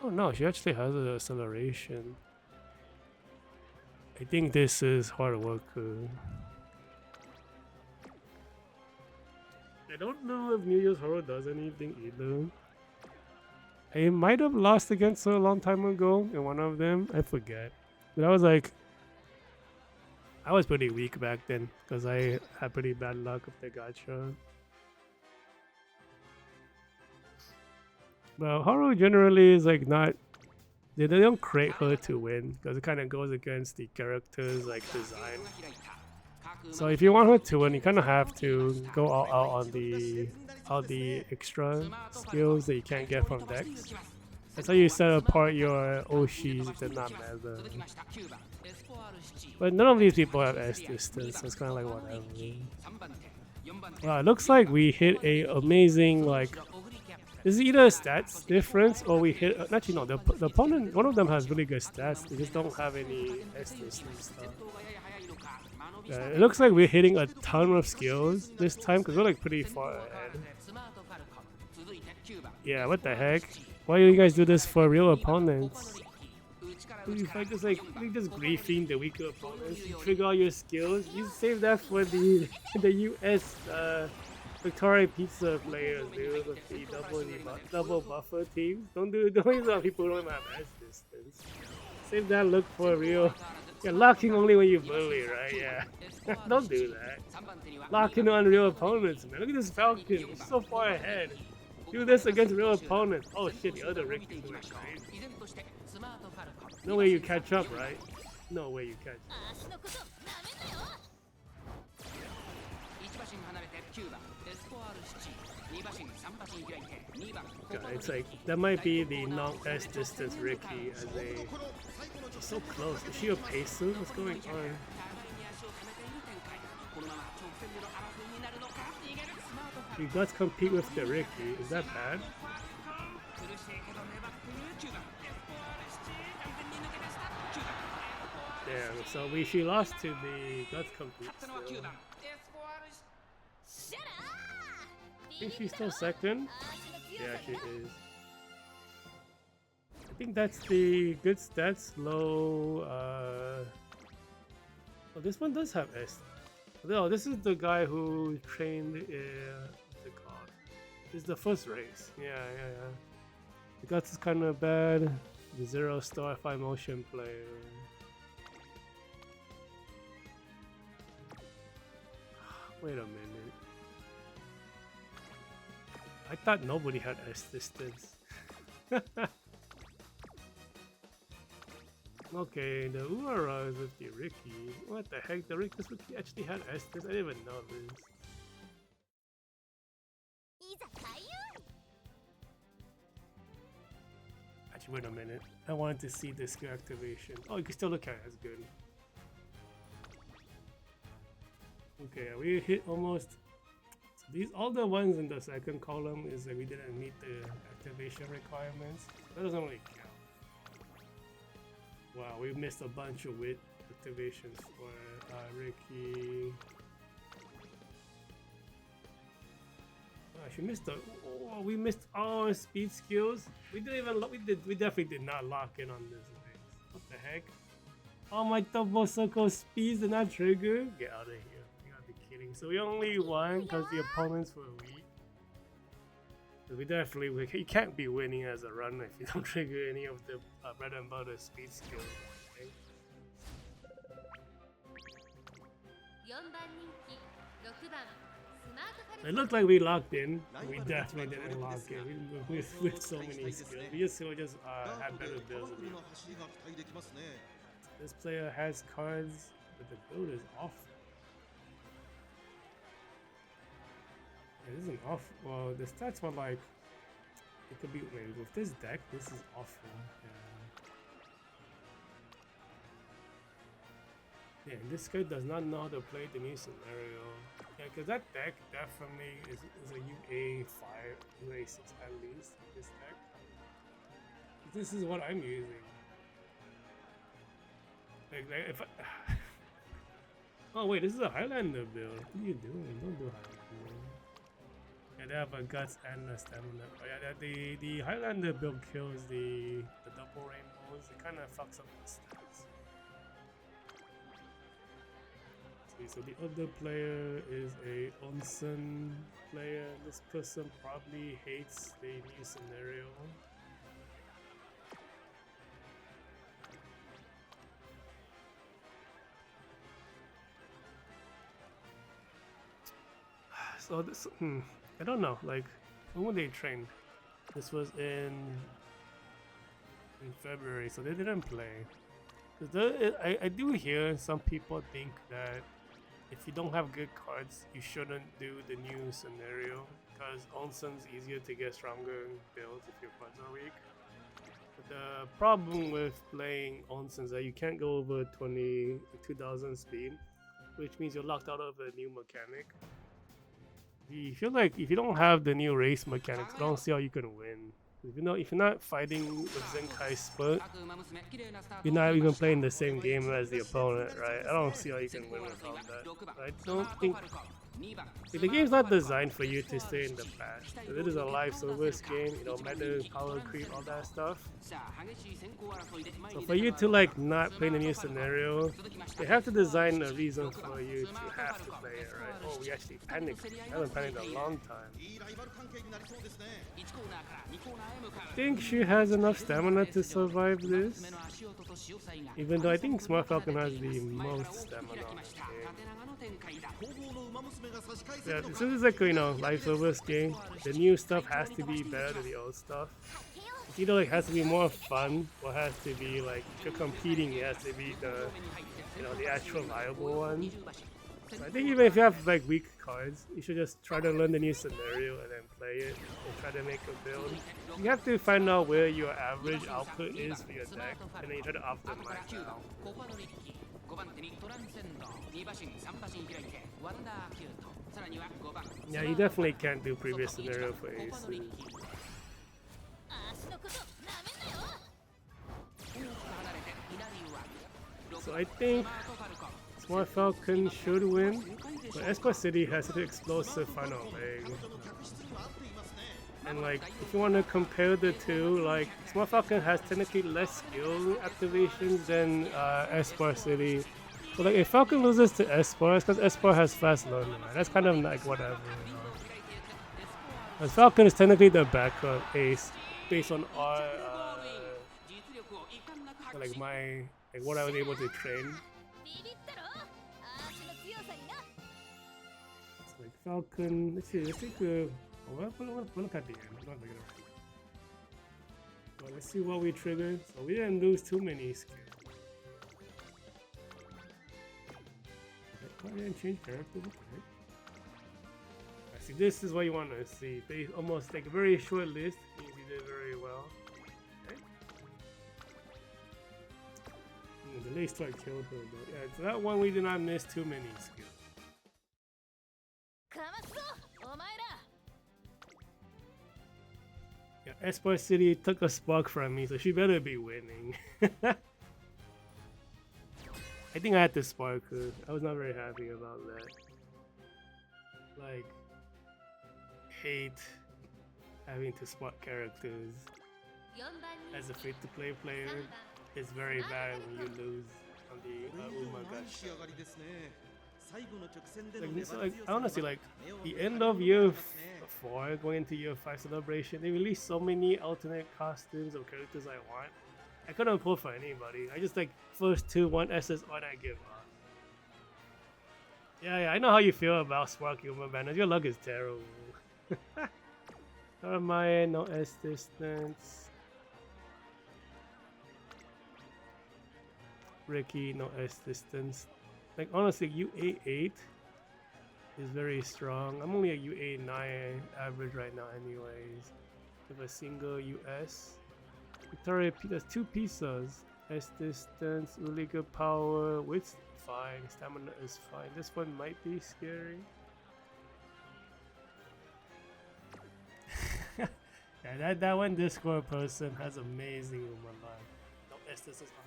Oh no, she actually has an acceleration. I think this is hard worker. I don't know if New Year's Horror does anything either. I might have lost against her a long time ago in one of them. I forget. But I was like, I was pretty weak back then because I had pretty bad luck with the gacha. But Haru generally is like not, they don't create her to win because it kind of goes against the character's like design. So if you want her to win, you kind of have to go all out on the extra skills that you can't get from decks. That's how you set apart your Oshis that not meta. But none of these people have S distance, so it's kind of like whatever. Wow, it looks like we hit a amazing like. This is either a stats difference or we hit. Actually, no. The opponent, one of them has really good stats. They just don't have any S distance stuff. It looks like we're hitting a ton of skills this time because we're like pretty far ahead. Yeah, what the heck? Why do you guys do this for real opponents? You fight just like you just griefing the weaker opponents. You trigger all your skills. You save that for the US Victoria Pizza players, dude, with the double buffer teams. Don't use on people who don't have S distance. Save that look for real. You're locking only when you bully, right? Yeah. Don't do that. Locking on real opponents, man. Look at this Falcon. He's so far ahead. Do this against real opponents. Oh shit, the other Rickey is crazy. No way you catch up, right? No way you catch up. God, it's like, that might be the non-S distance Rickey as a... She's so close. Is she a pacer? What's going on? You guys compete with the Rickey. Is that bad? Damn, so she lost to the Guts compete. So. I think she's still second. Yeah, she is. I think that's the good stats, low. Oh, this one does have S. No, this is the guy who trained. What's it called? This is the first race. Yeah. The Guts is kind of bad. The 0-star 5 motion player. Wait a minute. I thought nobody had S distance. Okay, the Uara is with the Rickey. What the heck? The Rickey actually had S distance? I didn't even know this. Actually, wait a minute. I wanted to see the skill activation. Oh, you can still look at it. That's good. Okay, we hit almost. So these all the ones in the second column is that we didn't meet the activation requirements. That doesn't really count. Wow, we missed a bunch of wit activations for Rickey. She missed the. Oh, we missed all our speed skills. We didn't even. We definitely did not lock in on this race. What the heck? Oh, my double circle speeds did not trigger. Get out of here. You gotta be kidding. So we only won because the opponents were weak. We definitely you can't be winning as a runner if you don't trigger any of the bread and butter speed skills. Okay? It looked like we locked in. We definitely didn't lock in. With so many skills. We just had better builds. This player has cards, but the build is off. It isn't off. Well, the stats were like. It could be. Wait, with this deck, this is awful. Yeah, this guy does not know how to play the new scenario. Yeah, because that deck definitely is a UA5, UA6 at least. This deck. This is what I'm using. Like if I. Oh wait, this is a Highlander build. What are you doing? Don't do Highlander. Yeah, they have a guts and a stamina. Oh, yeah, the Highlander build kills the double rainbows. It kind of fucks up the stats. See, so the other player is a Onsen player. This person probably hates the new scenario. So this, I don't know. Like, when were they trained? This was in February, so they didn't play. I do hear some people think that if you don't have good cards, you shouldn't do the new scenario because Onsen's easier to get stronger builds if your cards are weak. The problem with playing Onsen is that you can't go over 20,000 speed, which means you're locked out of a new mechanic. I feel like if you don't have the new race mechanics, I don't see how you can win. If you're not fighting with Zenkai Split, you're not even playing the same game as the opponent, right? I don't see how you can win without that. I don't think the game's not designed for you to stay in the past. It is a live service game, you know, meta, power creep, all that stuff. So for you to like not play in a new scenario, they have to design a reason for you to have to play it, right? Oh, we actually panicked. I haven't panicked in a long time. I think she has enough stamina to survive this. Even though I think Smart Falcon has the most stamina on the game. Yeah, this is like, you know, live service game. The new stuff has to be better than the old stuff. It's either like has to be more fun, or has to be like, if you're competing, it has to be the, you know, the actual viable one. So I think even if you have like weak cards, you should just try to learn the new scenario and then play it and try to make a build. You have to find out where your average output is for your deck, and then you try to optimize that. Yeah, you definitely can't do previous scenario for aces. So I think Smart Falcon should win, but Espoir City has such an explosive final leg. And like, if you want to compare the two, like, Smart Falcon has technically less skill activations than Espoir City. But like, if Falcon loses to Espoir, it's because Espoir has fast learning, right? That's kind of like whatever, you know. As Falcon is technically the backup ace based on our like what I was able to train. It's like Falcon. Let's see. Let's take a. Well, let's see what we triggered. So we didn't lose too many skills. I didn't change characters. Okay. See, this is what you want to see. They almost like a very short list means you did very well. Okay. The late start killed her, but yeah, so that one we did not miss too many skills. Yeah, Espoir City took a spark from me, so she better be winning. I think I had to spark her. I was not very happy about that. Like, hate having to spark characters as a free-to-play player. It's very bad when you lose on the oonige. Like, honestly, like the end of year 4 going into year 5 celebration, they released so many alternate costumes of characters I want. I couldn't pull for anybody. I just like first 2 1 SS and I give up. Yeah, I know how you feel about Sparky Uma banners. Your luck is terrible. Maya, no S distance. Rickey, no S distance. Like honestly, UA8 is very strong. I'm only a UA9 average right now anyways. With a single US. Victoria P, that's 2 pieces. S distance, really good power, width fine, stamina is fine. This one might be scary. Yeah, that one Discord person has amazing Uma life. No S distance on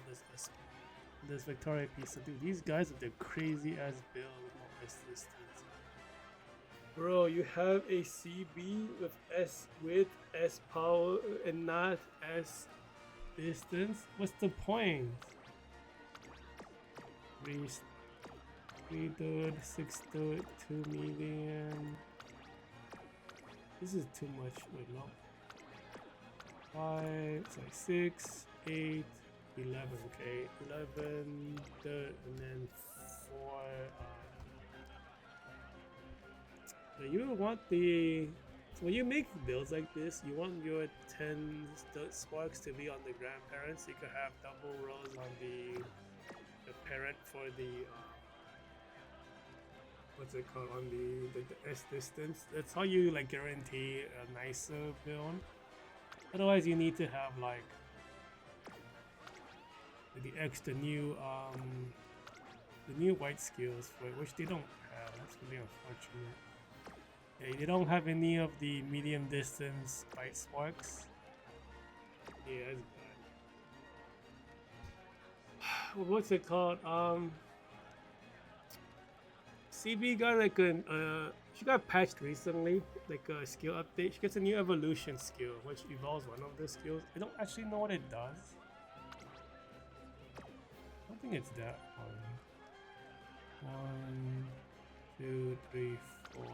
this Victoria piece. Dude, these guys with their crazy ass build with no S distance. Bro, you have a CB with S width, S power, and not S distance? What's the point? 3 third, 6 third, 2 medium. This is too much. Wait, no. 5, sorry, 6, 8, 11. Okay, 11 third, and then 4. You want the. So when you make builds like this, you want your 10 sparks to be on the grandparents, so you can have double rows on the parent for the what's it called, on the S distance. That's how you like guarantee a nicer build. Otherwise you need to have like the new white skills for it, which they don't have. That's really unfortunate. Yeah, they don't have any of the medium distance white sparks. Yeah, that's bad. What's it called? CB got like she got patched recently, like a skill update. She gets a new evolution skill, which evolves one of the skills. I don't actually know what it does. I don't think it's that hard. 1, 2, 3, 4.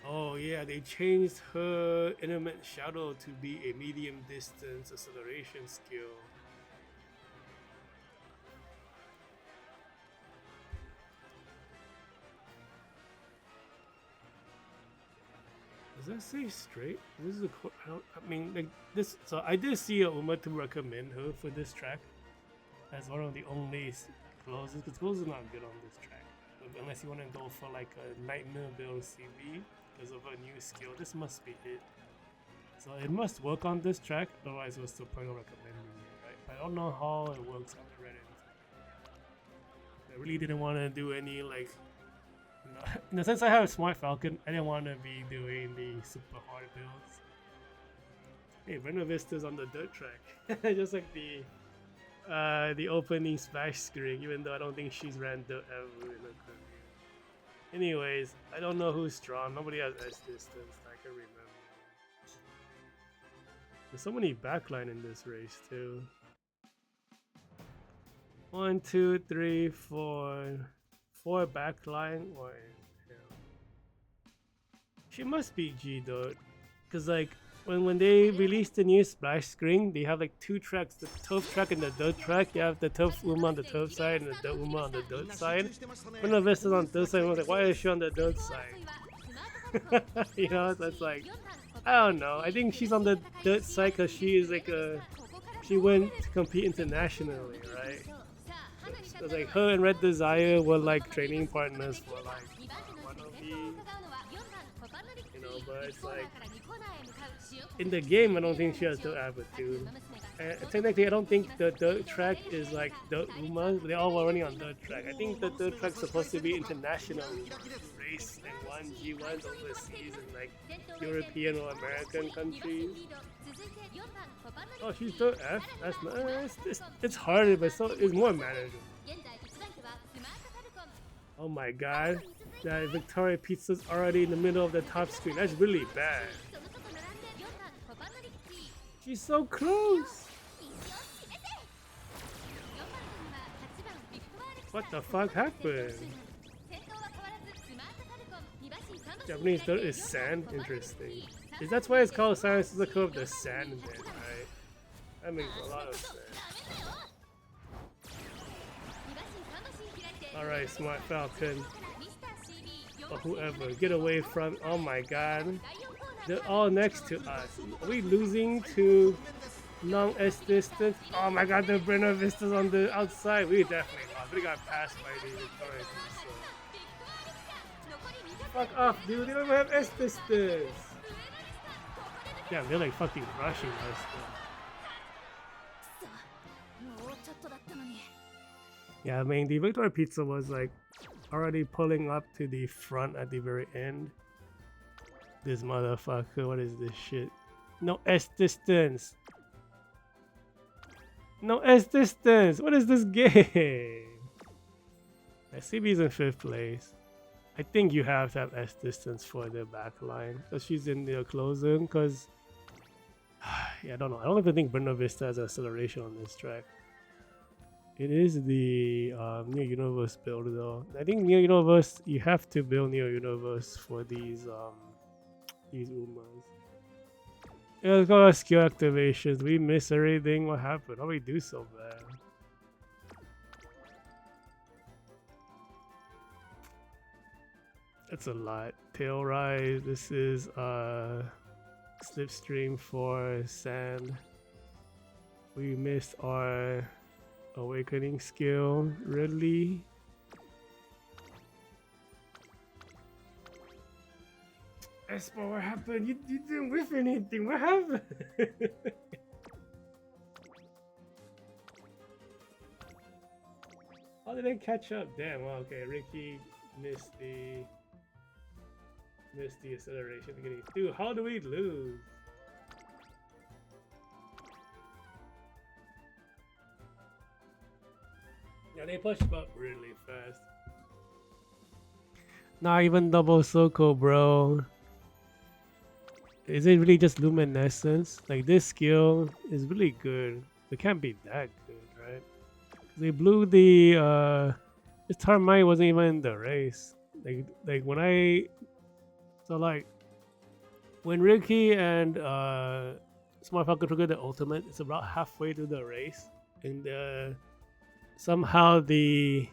Oh yeah, they changed her Intermittent Shadow to be a medium distance acceleration skill. Does that say straight? This is I mean, like this. So I did see a Uma to recommend her for this track as one of the only closes, because closes are not good on this track. Unless you want to go for like a Nightmare build CB because of a new skill. This must be it. So it must work on this track, otherwise what's the point of recommending it, right? But I don't know how it works on the Reddit. I really didn't want to do any like, you know, in the sense I have a smart Falcon, I didn't want to be doing the super hard builds. Hey, Buena Vista's on the dirt track, just like the opening splash screen, even though I don't think she's ran dirt ever in her career. Anyways, I don't know who's strong. Nobody has S distance that I can remember. There's so many backline in this race too. 1, 2, 3, 4. 4 backline. What the hell? She must be G though, cause like when they released the new splash screen, they have like 2 tracks: the turf track and the dirt track. You have the turf Uma on the turf side and the dirt Uma on the dirt side. Buena Vista's on the dirt side. I was like, why is she on the dirt side? You know, that's like, I don't know. I think she's on the dirt side because she is like she went to compete internationally, right? So like her and Red Desire were like training partners for like one of the, you know, but it's like in the game I don't think she has dirt aptitude. Technically I don't think the dirt track is like dirt Uma. They all were running on dirt track. I think the dirt track's supposed to be international race and one G1s overseas in like European or American countries. Oh, she's dirt F? That's nice. It's harder, but it's more manageable. Oh my god, that Victoria Pizza's already in the middle of the top screen. That's really bad. She's so close. What the fuck happened? Japanese dirt is sand? Interesting. That's why it's called sand, it's because of the sand then, right? That makes a lot of sense. Alright, Smart Falcon. Or whoever. Get away from. Oh my god. They're all next to us. Are we losing to long S distance? Oh my god, the Buena Vista's on the outside. We definitely lost. We got passed by the Victoria. Fuck off, dude. They don't even have S distance. Yeah, they're like fucking rushing us. Yeah, I mean, the Victoria Pizza was like already pulling up to the front at the very end. This motherfucker, what is this shit? No S distance. No S distance. What is this game? CB's in 5th place. I think you have to have S distance for the backline because she's in the closing. Because yeah, I don't know. I don't even think Buena Vista has acceleration on this track. It is the Neo Universe build though. I think Neo Universe, you have to build Neo Universe for these Umas. Yeah, let's go to skill activations. We miss everything. What happened? How do we do so bad? That's a lot. Tail rise. This is slipstream for sand. We missed our awakening skill. Really? Espoir, what happened? You didn't whiff anything. What happened? How did they catch up? Damn, well, okay, Ricky missed the acceleration beginning. Dude, how do we lose? Yeah, they pushed up really fast. Not even double circle, bro. Is it really just luminescence? Like, this skill is really good. It can't be that good, right? They blew the this Termite wasn't even in the race. Like when I like when Ricky and Smart Falcon triggered the ultimate, it's about halfway through the race, and somehow this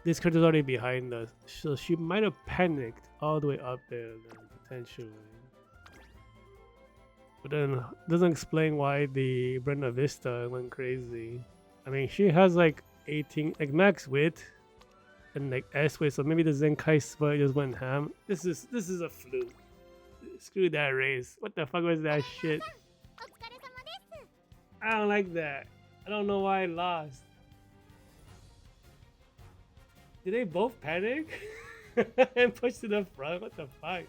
character's already behind us, so she might have panicked all the way up there then, potentially. But then it doesn't explain why the Buena Vista went crazy. I mean, she has like 18, like max width and like S width, so maybe the Zenkai spot just went ham. This is a fluke. Screw that race. What the fuck was that shit? I don't like that. I don't know why I lost. Did they both panic and push to the front? What the fuck?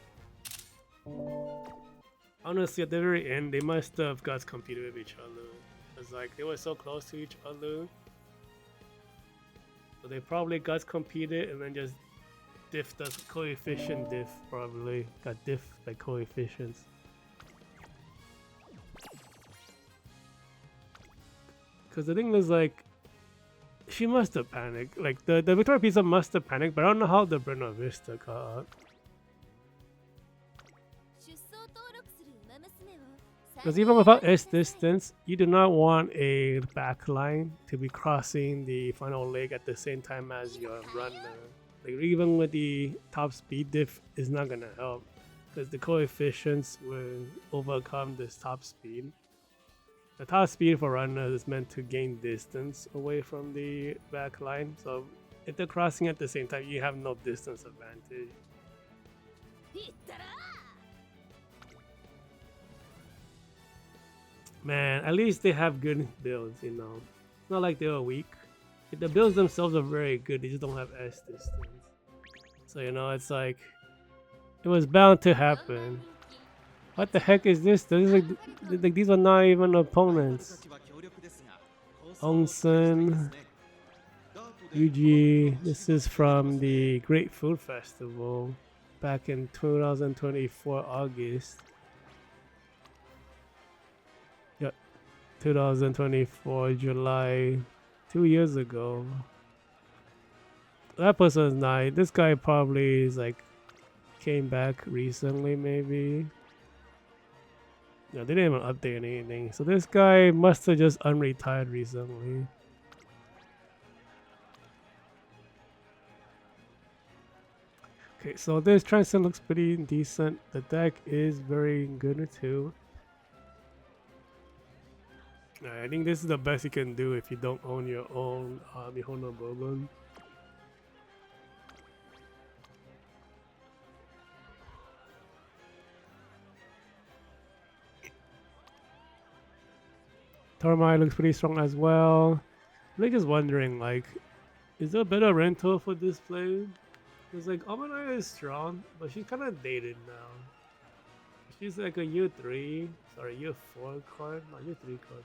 Honestly, at the very end, they must have got competed with each other. It's like they were so close to each other. So they probably got competed and then just diff the coefficient diff, probably. Got diff by coefficients. Because the thing is, like, she must have panicked. Like, the Victoria Pizza must have panicked, but I don't know how the Buena Vista got up. Because even without S distance, you do not want a backline to be crossing the final leg at the same time as your runner. Like, even with the top speed diff, is not gonna help because the coefficients will overcome this top speed. The top speed for runners is meant to gain distance away from the backline, so if they're crossing at the same time, you have no distance advantage. Man, at least they have good builds, you know. It's not like they were weak. The builds themselves are very good, they just don't have S distance. So, you know, it's like, it was bound to happen. What the heck is this? Like these are not even opponents. Ongsun, Yuji, this is from the Great Food Festival back in 2024 August. 2024 July, 2 years ago. That person's nice. This guy probably is like came back recently, maybe. No, they didn't even update anything. So this guy must have just unretired recently. Okay, so this transcend looks pretty decent. The deck is very good too. I think this is the best you can do if you don't own your own Mihono Bourbon. Tormai looks pretty strong as well. I'm just wondering, like, is there a better rental for this play? Because, like, Omanai is strong, but she's kind of dated now. She's like a year 4 card. No, year 3 card.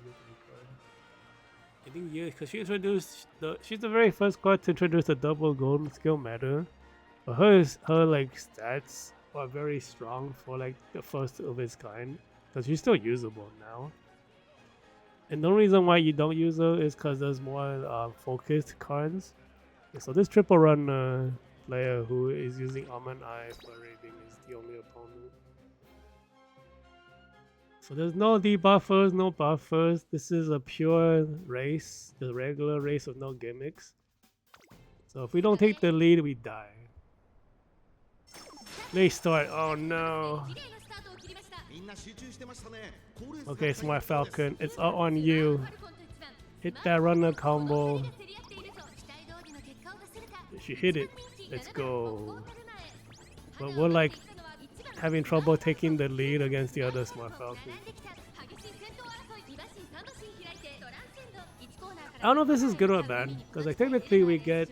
I think because she introduced she's the very first card to introduce the double golden skill meta. But her like stats are very strong for like the first of its kind. Because she's still usable now. And the only reason why you don't use her is because there's more focused cards. Okay, so this triple run player who is using Almond Eye for raiding is the only opponent. So there's no debuffers, no buffers. This is a pure race, the regular race with no gimmicks. So if we don't take the lead, we die. They start. Oh no. Okay, Smart Falcon, it's all on you. Hit that runner combo. She hit it. Let's go. But we're like having trouble taking the lead against the other Smart Falcon. I don't know if this is good or bad, because like technically we get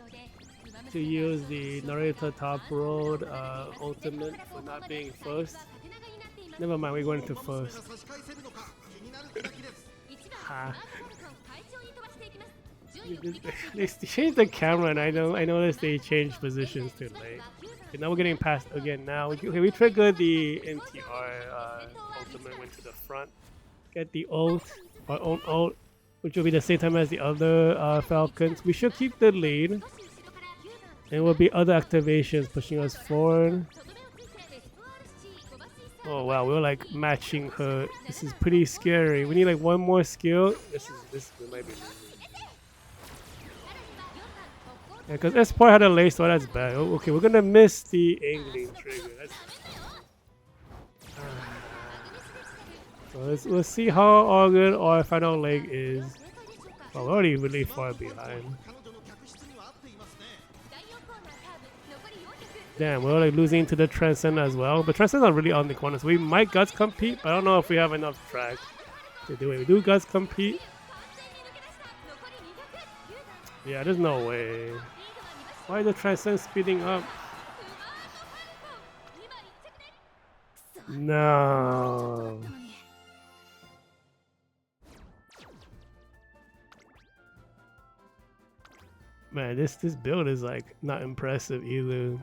to use the narrator top road ultimate for not being first. Never mind, we're going to first. Ha. They changed the camera, and I noticed they changed positions too late. Okay, now we're getting past again. Now we triggered the NTR ultimate, went to the front, get the ult, our own ult, which will be the same time as the other Falcons. We should keep the lead, and there will be other activations pushing us forward. Oh wow, we're like matching her. This is pretty scary. We need like one more skill. This we might be losing. Yeah, because Espoir had a lace, so that's bad. Oh, okay, we're gonna miss the angling trigger. So let's see how all good our final leg is. Oh, we're already really far behind. Damn, we're like losing to the Transcend as well. But Transcend's not really on the corner, so we might Guts compete, but I don't know if we have enough track to do it. We do Guts compete. Yeah, there's no way. Why is the Transcend speeding up? No. Man, this build is like not impressive either.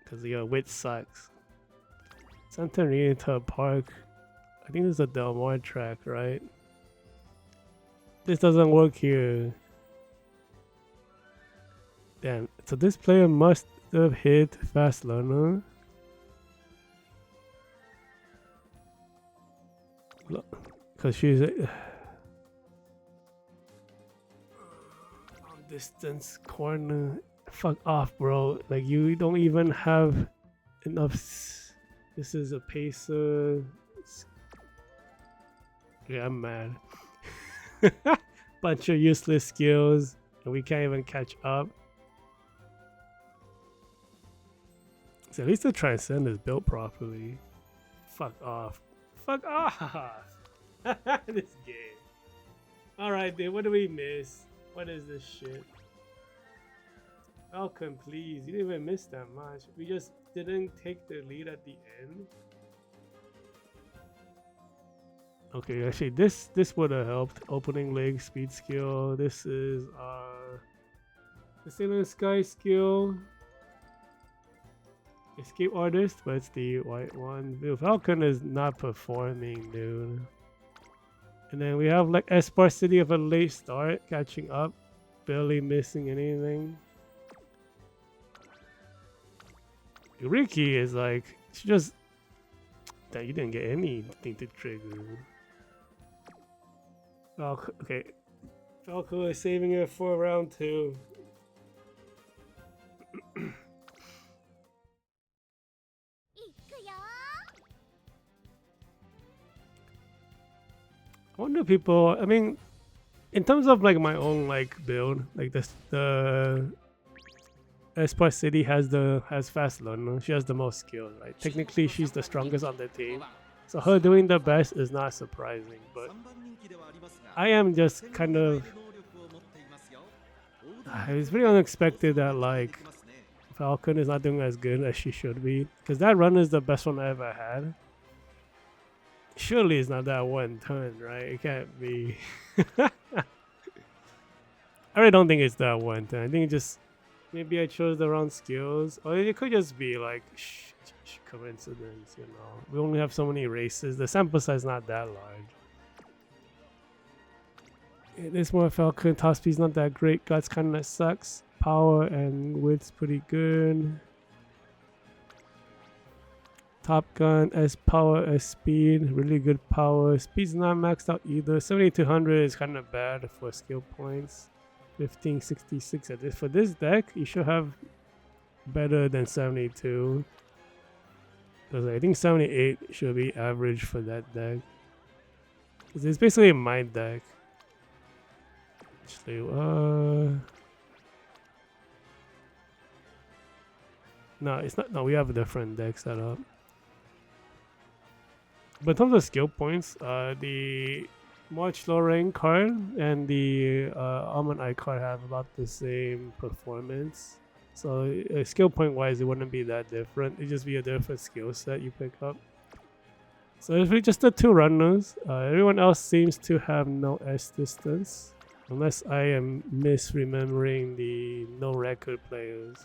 Because your wit sucks. Santorini Park. I think this is a Del Mar track, right? This doesn't work here. Damn. So this player must have hit Fast Learner. Because she's long distance corner. Fuck off, bro. Like, you don't even have enough. This is a pacer. Yeah, I'm mad. Bunch of useless skills, and we can't even catch up. So at least the Transcend is built properly. Fuck off. Fuck off. This game. Alright, dude, what do we miss? What is this shit? Falcon, please. You didn't even miss that much. We just didn't take the lead at the end. Okay, actually, this would have helped. Opening leg, speed skill. This is the Sailor Sky skill. Escape Artist, but it's the white one. Falcon is not performing, dude. And then we have like Espoir City of a late start, catching up, barely missing anything. Rickey is like, she just, that you didn't get anything to trigger. Falco, okay. Falco is saving it for round 2. I wonder people, I mean, in terms of like my own like build, like this, the Espoir City has fast learner. She has the most skill, right? Technically, she's the strongest on the team. So her doing the best is not surprising, but I am just kind of, it's pretty unexpected that like Falcon is not doing as good as she should be, because that run is the best one I ever had. Surely it's not that one turn, right? It can't be. I really don't think it's that one turn. I think it just, maybe I chose the wrong skills, or it could just be like coincidence, you know. We only have so many races. The sample size is not that large. It is more Falcon. Top speed's not that great. Guts kind of sucks. Power and width's pretty good. Top Gun, S power, S speed, really good power. Speed's not maxed out either. 7200 is kind of bad for skill points. 1566 at this. For this deck, you should have better than 72. Because I think 78 should be average for that deck. Because it's basically a mind deck. Actually, no, it's not. No, we have a different deck set up. But in terms of skill points, the March low rank card and the Almond Eye card have about the same performance. So skill point wise, it wouldn't be that different. It'd just be a different skill set you pick up. So if we just the two runners, everyone else seems to have no S distance. Unless I am misremembering the no record players.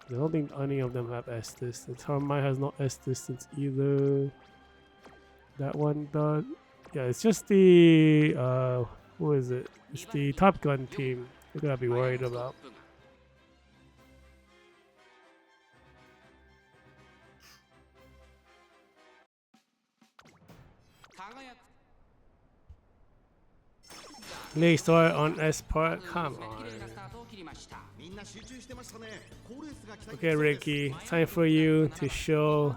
I don't think any of them have S distance. Harmai has no S distance either. That one does. Yeah, it's just the who is it? It's the Top Gun team. You gotta be worried about. They start on Espoir. Come on. Okay, Ricky, time for you to show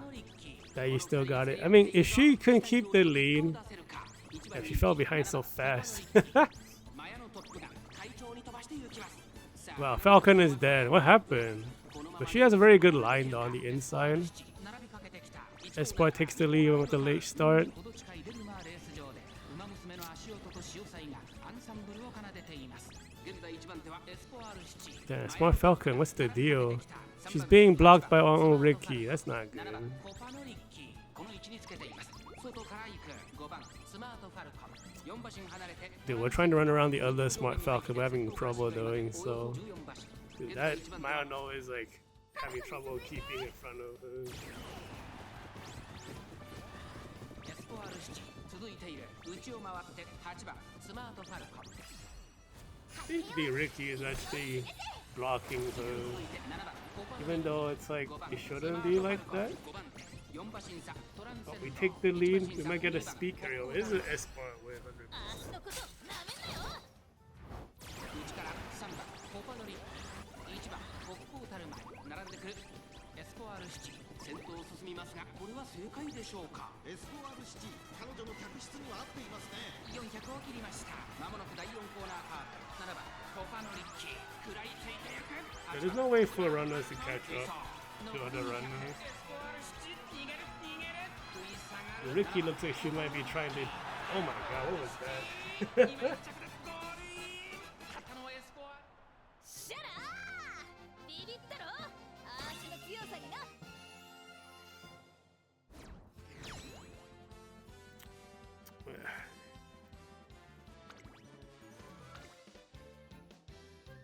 that you still got it. I mean, if she couldn't keep the lead, if she fell behind so fast. Wow, Falcon is dead. What happened? But she has a very good line though on the inside. Espoir takes the lead with the late start. Damn, Espoir Falcon, what's the deal? She's being blocked by our own Rickey. That's not good. Dude, we're trying to run around the other smart Falcon. We're having trouble doing so. Dude, that Mayano is like having trouble keeping in front of her. I think the Rickey is actually blocking her. Even though it's like, it shouldn't be like that. But we take the lead, we might get a speed carry. Is it Espoir with 100%? There's no way for runners to catch up to other runners. Rickey looks like she might be trying to... Oh my god, what was that?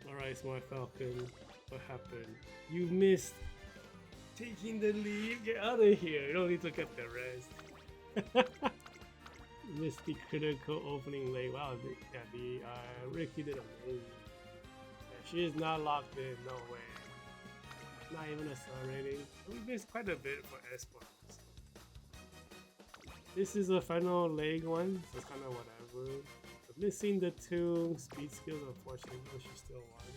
Alright, Smart Falcon, what happened? You missed taking the lead. Get out of here. You don't need to look at the rest. Missed the critical opening leg. Wow, the Rickey did amazing. Yeah, she is not locked in, no way. Not even a star rating. We missed quite a bit for Espoir. This is a final leg one, so it's kind of whatever. But missing the two speed skills, unfortunately, but she still won.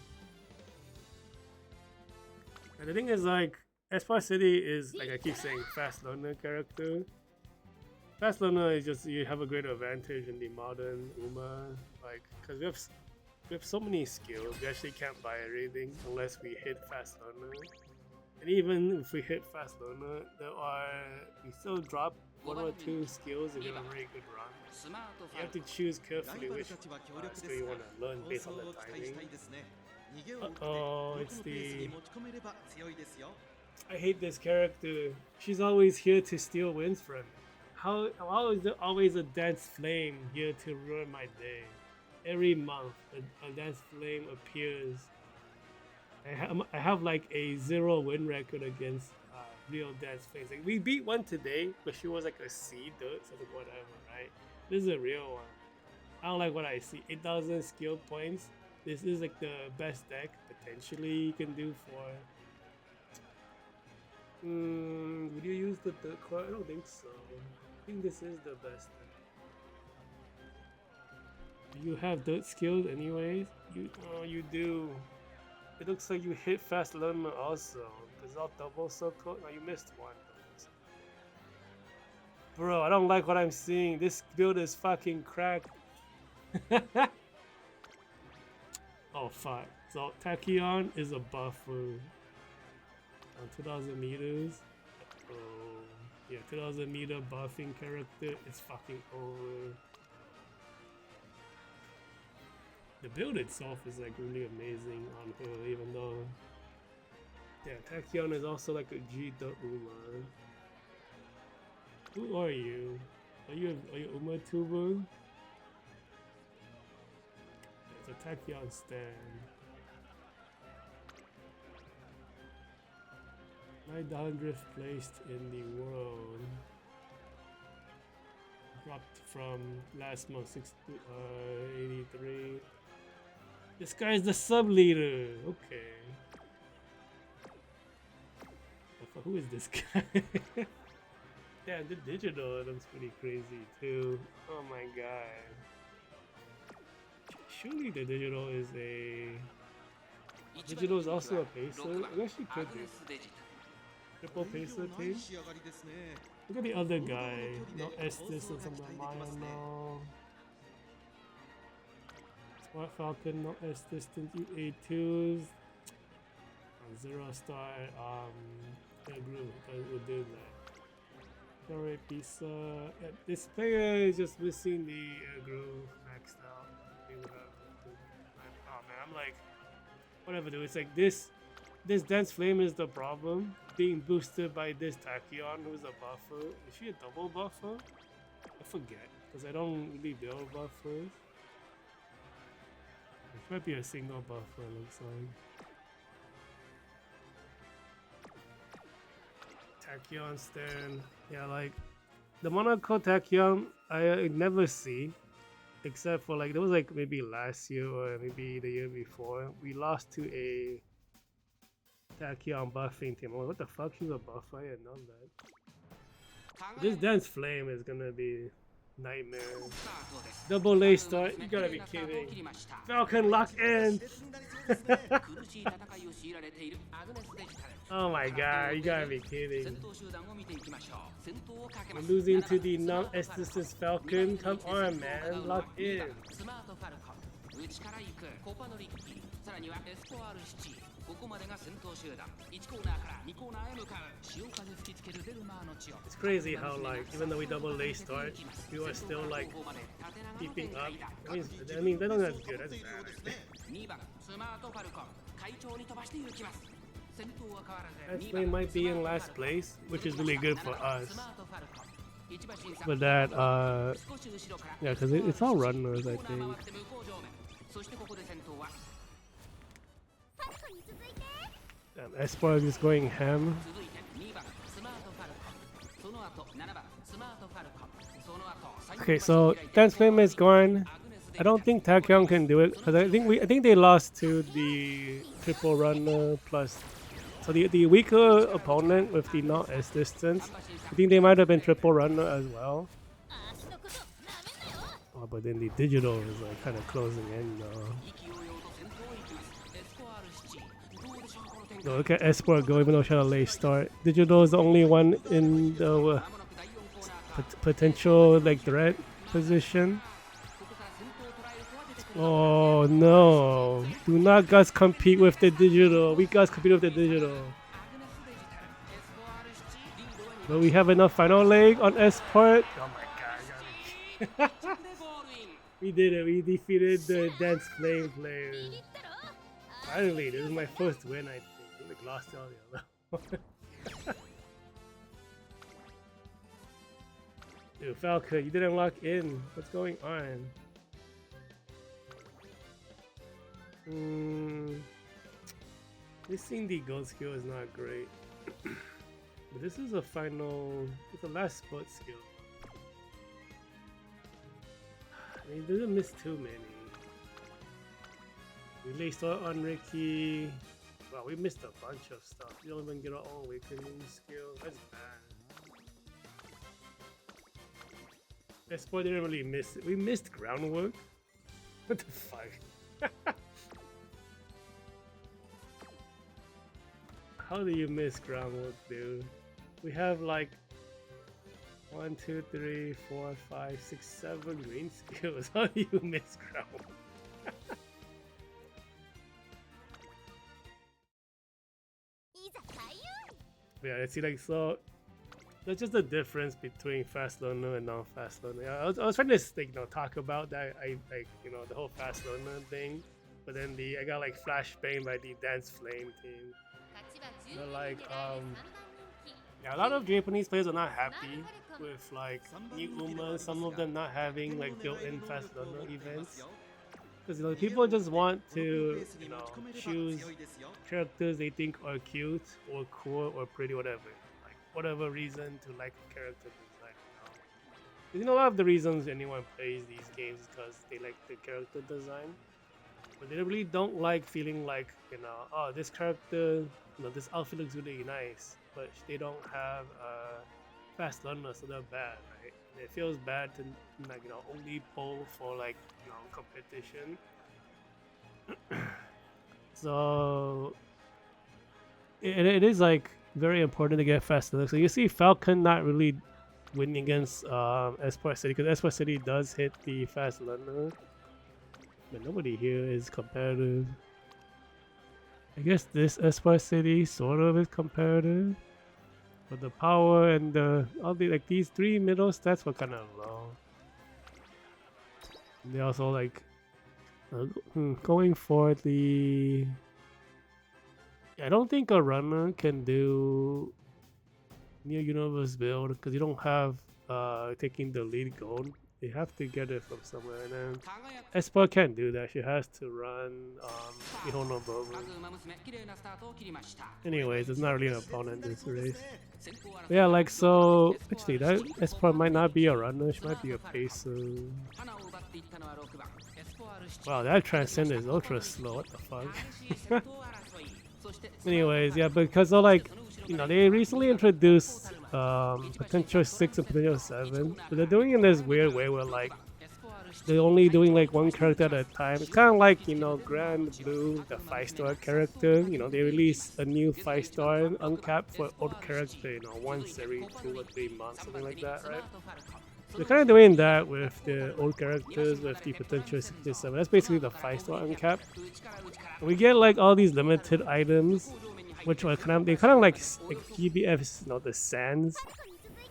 And the thing is, like, Espoir City is, like I keep saying, fast learner character. Fast learner is just, you have a great advantage in the modern UMA, like, because we have so many skills, we actually can't buy everything unless we hit fast learner. And even if we hit fast learner, we still drop one or two skills and get a very good run. You have to choose carefully which skill you want to learn based on the timing. Uh-oh, it's the... I hate this character. She's always here to steal wins from me. How is there always a dance flame here to ruin my day? Every month, a dance flame appears. I have like a 0 win record against real dance flames. Like, we beat one today, but she was like a C dirt, so like whatever, right? This is a real one. I don't like what I see. 8,000 skill points. This is like the best deck potentially you can do for. Would you use the dirt card? I don't think so. I think this is the best deck. Do you have dirt skills anyways? You do. It looks like you hit fast learner also. Because all double circle. No, you missed one. Bro, I don't like what I'm seeing. This build is fucking cracked. Oh fuck. So Tachyon is a buffer on 2000 meters. Oh yeah, 2000 meter buffing character is fucking over. The build itself is like really amazing on her, even though yeah, Tachyon is also like a G Uma. Who are you? Are you Uma tuber? It's a Tachyon stand. 900th placed in the world. Dropped from last month 83. This guy's the sub leader. Okay. Who is this guy? Yeah, the digital looks pretty crazy too. Oh my god. Surely the digital is a. Digital is also a pacer. It actually could be. Triple pacer team. Look at the other guy. No Estes and some Maya, no. Smart Falcon, no Estes, A2s. Zero star, group would do that. Alright, pizza. Yeah, this player is just missing the groove maxed out. Oh man, I'm like, whatever, dude. It's like this Dense Flame is the problem, being boosted by this Tachyon, who's a buffer. Is she a double buffer? I forget, because I don't really build buffers. It might be a single buffer, looks like. Tachyon stand. Yeah, like the Monaco Tachyon I never see, except for like there was like maybe last year or maybe the year before. We lost to a Tachyon buffing team. Oh, what the fuck? He's a buffer. I didn't know that. This Dense Flame is gonna be nightmare. Double A start. You gotta be kidding. Falcon lock in. Oh my god, you gotta be kidding. We're losing to the non-Estes Falcon. Come on, man. Lock in. 内から行くコパノリッキー、さらにはエスポアールシティ、ここまでが先頭集団。1コーナーから2コーナーへ向かう。潮風吹きつけるデルマーの地を。It's crazy how like even though we double late start, you are still like keeping up. I mean, that that's good. That's bad. 2番スマートファルコン、快調に飛ばして行きます。先頭は変わらず。That might be in last place, which is really good for us. But that, yeah, because it's all runners, I think. Damn, Espoir is going ham. Okay, so Dance Flame is gone. I don't think Tachyon can do it because I think they lost to the triple runner plus. So the weaker opponent with the not as distance, I think they might have been triple runner as well. Oh, but then the digital is like kind of closing in though. No, look at Espoir go, even though trying to late start. Digital is the only one in the potential like threat position. Oh no! Do not guys compete with the digital. We guys compete with the digital. But we have enough final leg on Espoir. Oh my god! We did it. We defeated the Dance Flame player. Finally, this is my first win. I think we lost all the other. Dude, Falcon, you didn't lock in. What's going on? Missing the gold skill is not great. But this is a final. It's a last spot skill. I mean, he doesn't miss too many. We laced out on Rickey. Wow, we missed a bunch of stuff. We don't even get our own awakening skill. That's bad. Espoir didn't really miss it. We missed groundwork. What the fuck? How do you miss groundwork, dude? We have like 1, 2, 3, 4, 5, 6, 7 green skills. How do you miss groundwork? Yeah, see, like, so That's just the difference between fast learner and non-fast learner. Yeah, I was trying to talk about that. I like the whole fast learner thing, but then I got like flashbanged by the dance flame team. But like yeah, a lot of Japanese players are not happy with like new Umas. Some of them not having like built-in fast learner events. Because people just want to choose characters they think are cute or cool or pretty, whatever. Like whatever reason to like character design. Because a lot of the reasons anyone plays these games is because they like the character design, but they really don't like feeling like oh, this character, this outfit looks really nice, but they don't have fast learner, so they're bad, right? And it feels bad to like only pull for like competition. So it is like very important to get fast learner. So you see Falcon not really winning against Espoir City, because Espoir City does hit the fast learner, but nobody here is competitive. I guess this Espoir City sort of is competitive, but the power and all the like these three middle stats were kind of low. And they also like going for the. I don't think a runner can do near universe build because you don't have taking the lead gold. You have to get it from somewhere, and then Espoir can't do that. She has to run Ihono Bobu. Anyways, it's not really an opponent this race. But yeah, like so. Actually, that Espoir might not be a runner. She might be a pacer. Wow, that transcend is ultra slow. What the fuck? Anyways, yeah, because like they recently introduced potential 6 and potential 7, but they're doing it in this weird way where like they're only doing like one character at a time. It's kind of like Grand Blue, the 5-star character. They release a new 5-star uncapped for old character once every 2 or 3 months, something like that, right? They're kind of doing that with the old characters with the potential 67. That's basically the 5-star uncap. And we get like all these limited items, which are kind of like GBF's, the sands.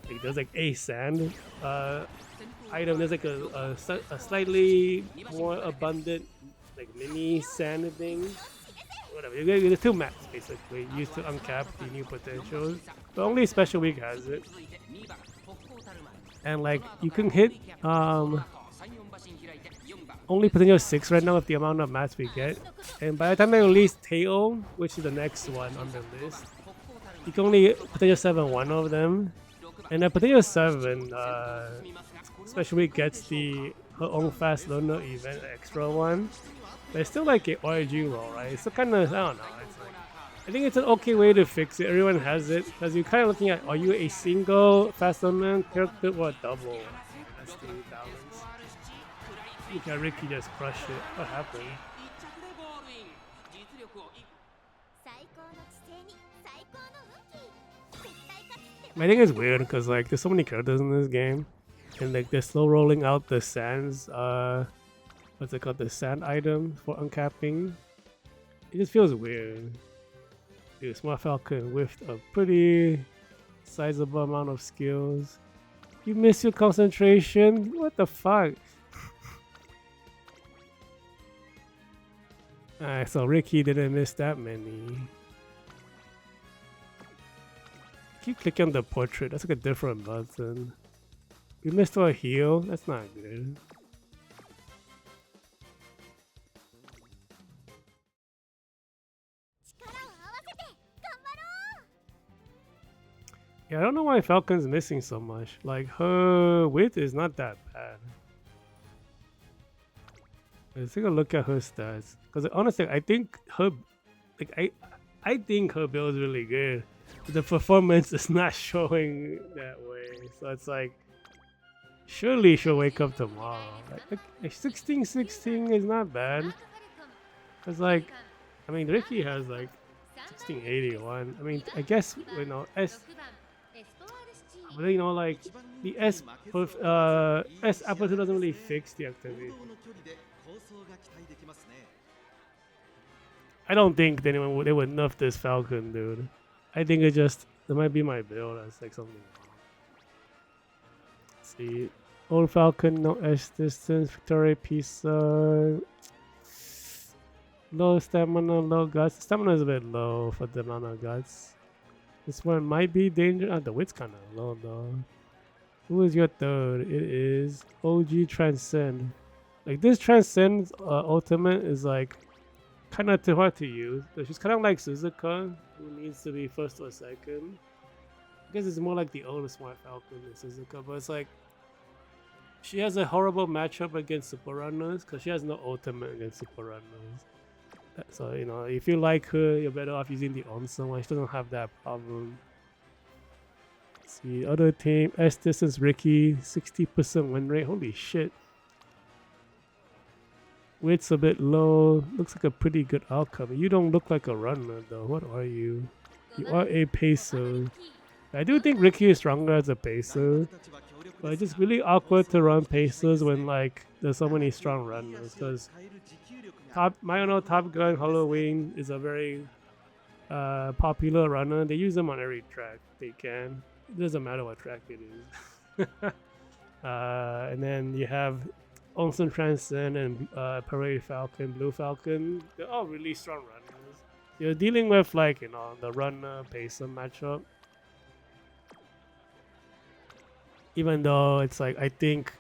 Like there's like a sand item. There's like a slightly more abundant like mini sand thing. Whatever. There's 2 maps basically used to uncap the new potentials, but only Special Week has it. And like you can hit only potential 6 right now with the amount of mats we get. And by the time they release Teo, which is the next one on the list, you can only potential 7 one of them. And then potential 7, especially gets her own fast learner event, extra one. But it's still like an origin role, right? It's still kind of, I don't know. It's like, I think it's an okay way to fix it. Everyone has it, because you're kind of looking at, are you a single fast learner character or a double? That's the balance. Look at Rickey just crushed it. What happened? I think it's weird because like there's so many characters in this game, and like they're slow rolling out the sands. What's it called? The sand item for uncapping. It just feels weird. Dude, Smart Falcon with a pretty sizable amount of skills. You miss your concentration? What the fuck? Alright, so Rickey didn't miss that many. Keep clicking on the portrait. That's like a different button. You missed a heal? That's not good. Yeah, I don't know why Falcon's missing so much. Like, her width is not that bad. Let's take a look at her stats. Because honestly, I think her... Like, I think her build is really good. The performance is not showing that way, so it's like surely she'll wake up tomorrow. Like 16-16 is not bad. Cause like, I mean Rickey has like 1681. I mean I guess but like the S aperture doesn't really fix the activity. I don't think they would nerf this Falcon, dude. I think it might be my build. That's like something wrong. see. Old Falcon, no S distance. Victoria Pizza. Low stamina, low guts. Stamina is a bit low for the amount of guts. This one might be dangerous. The width's kind of low though. Who is your third? It is OG Transcend. Like this Transcend ultimate is like kind of too hard to use. She's kind of like Suzuka, who needs to be first or second. I guess it's more like the older Smart Falcon than Suzuka, but it's like she has a horrible matchup against Super Runners because she has no ultimate against Super Runners. So, you know, if you like her, you're better off using the Onsen one. She doesn't have that problem. Let's see, other team, S Distance Rickey, 60% win rate. Holy shit. Width's a bit low. Looks like a pretty good outcome. You don't look like a runner though. What are you? You are a pacer. I do think Rickey is stronger as a pacer. But it's just really awkward to run pacers when like there's so many strong runners. Because Top Gun Halloween is a very popular runner. They use them on every track they can. It doesn't matter what track it is. And then you have Onsen Transcend and Parade Falcon, Blue Falcon. They're all really strong runners. You're dealing with like, you know, the runner pacer matchup. Even though it's like I think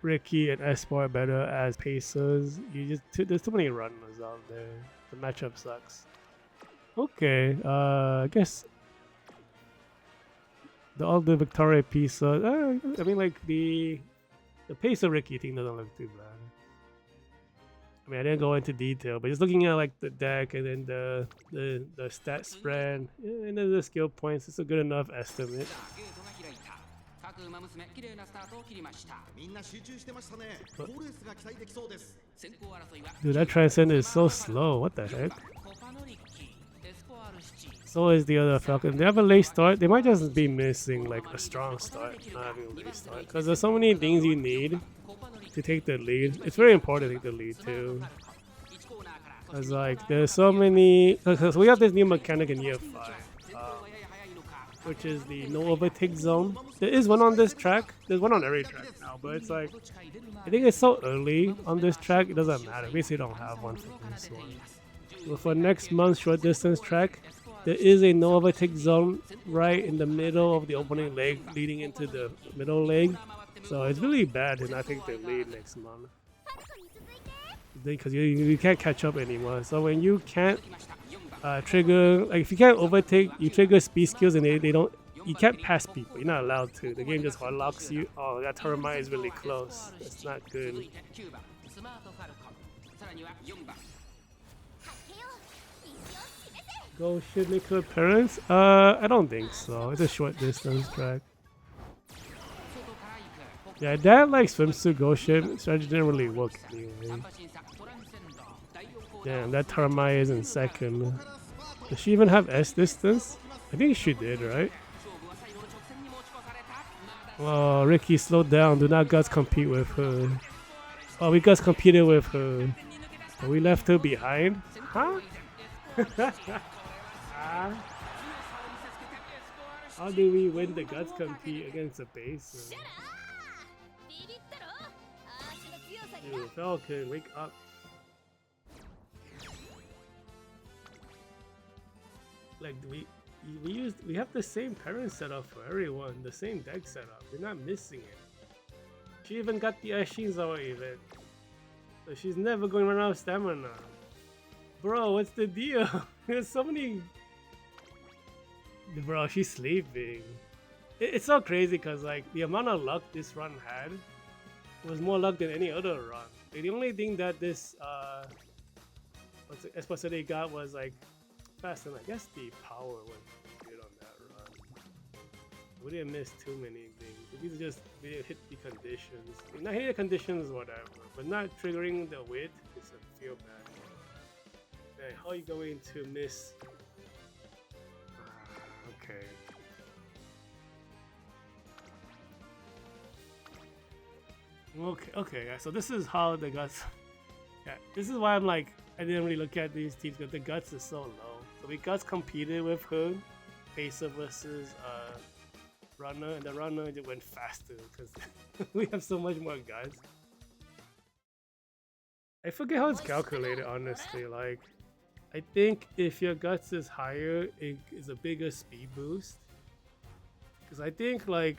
Rickey and Espoir are better as pacers. There's too many runners out there. The matchup sucks. Okay, I guess all the Victoria Pizza. I mean, like the pacer Rickey thing doesn't look too bad. I mean, I didn't go into detail, but just looking at like the deck and then the stat spread and then the skill points, it's a good enough estimate. Dude, that Transcend is so slow. What the heck? So is the other Falcon. They have a late start. They might just be missing like a strong start, not having a late start. Because there's so many things you need to take the lead. It's very important to take the lead too. Because like there's so many. Because we have this new mechanic in year 5. Which is the no overtake zone. There is one on this track. There's one on every track now, but it's like I think it's so early on this track, it doesn't matter. We basically don't have one for this one. But for next month's short distance track, there is a no overtake zone right in the middle of the opening leg, leading into the middle leg. So it's really bad to not take the lead next month because you can't catch up anymore. So when you can't trigger, like if you can't overtake, you trigger speed skills and they don't, you can't pass people. You're not allowed to. The game just hard locks you. Oh, that Termite is really close. That's not good. Go should make her appearance? I don't think so. It's a short distance track. Yeah, that like swimsuit go ship strategy didn't really work anyway. Damn, that Termite is in second. Does she even have S distance? I think she did, right? Oh, Rickey, slow down. Do not guts compete with her. Oh, we guts competed with her. But we left her behind? Huh? How do we win the guts compete against a base? Dude, Falcon, wake up. Like we have the same parent setup for everyone, the same deck setup. We're not missing it. She even got the Ashinzawa event. So she's never going to run out of stamina. Bro, what's the deal? There's so many. Bro, she's sleeping. It's so crazy because like the amount of luck this run had was more luck than any other run. Like, the only thing that this Espoir City got was like fast, and I guess the power was good on that run. We didn't miss too many things. These just we didn't hit the conditions. Not hitting the conditions, whatever, but not triggering the width is a feel bad. Man, how are you going to miss? Okay. Okay, guys. So this is how the guts. Yeah, this is why I'm like I didn't really look at these teams because the guts is so low. So we guts competed with her, Pacer versus runner, and the runner just went faster because we have so much more guys. I forget how it's calculated, honestly. Like, I think if your guts is higher, it is a bigger speed boost. Because I think, like,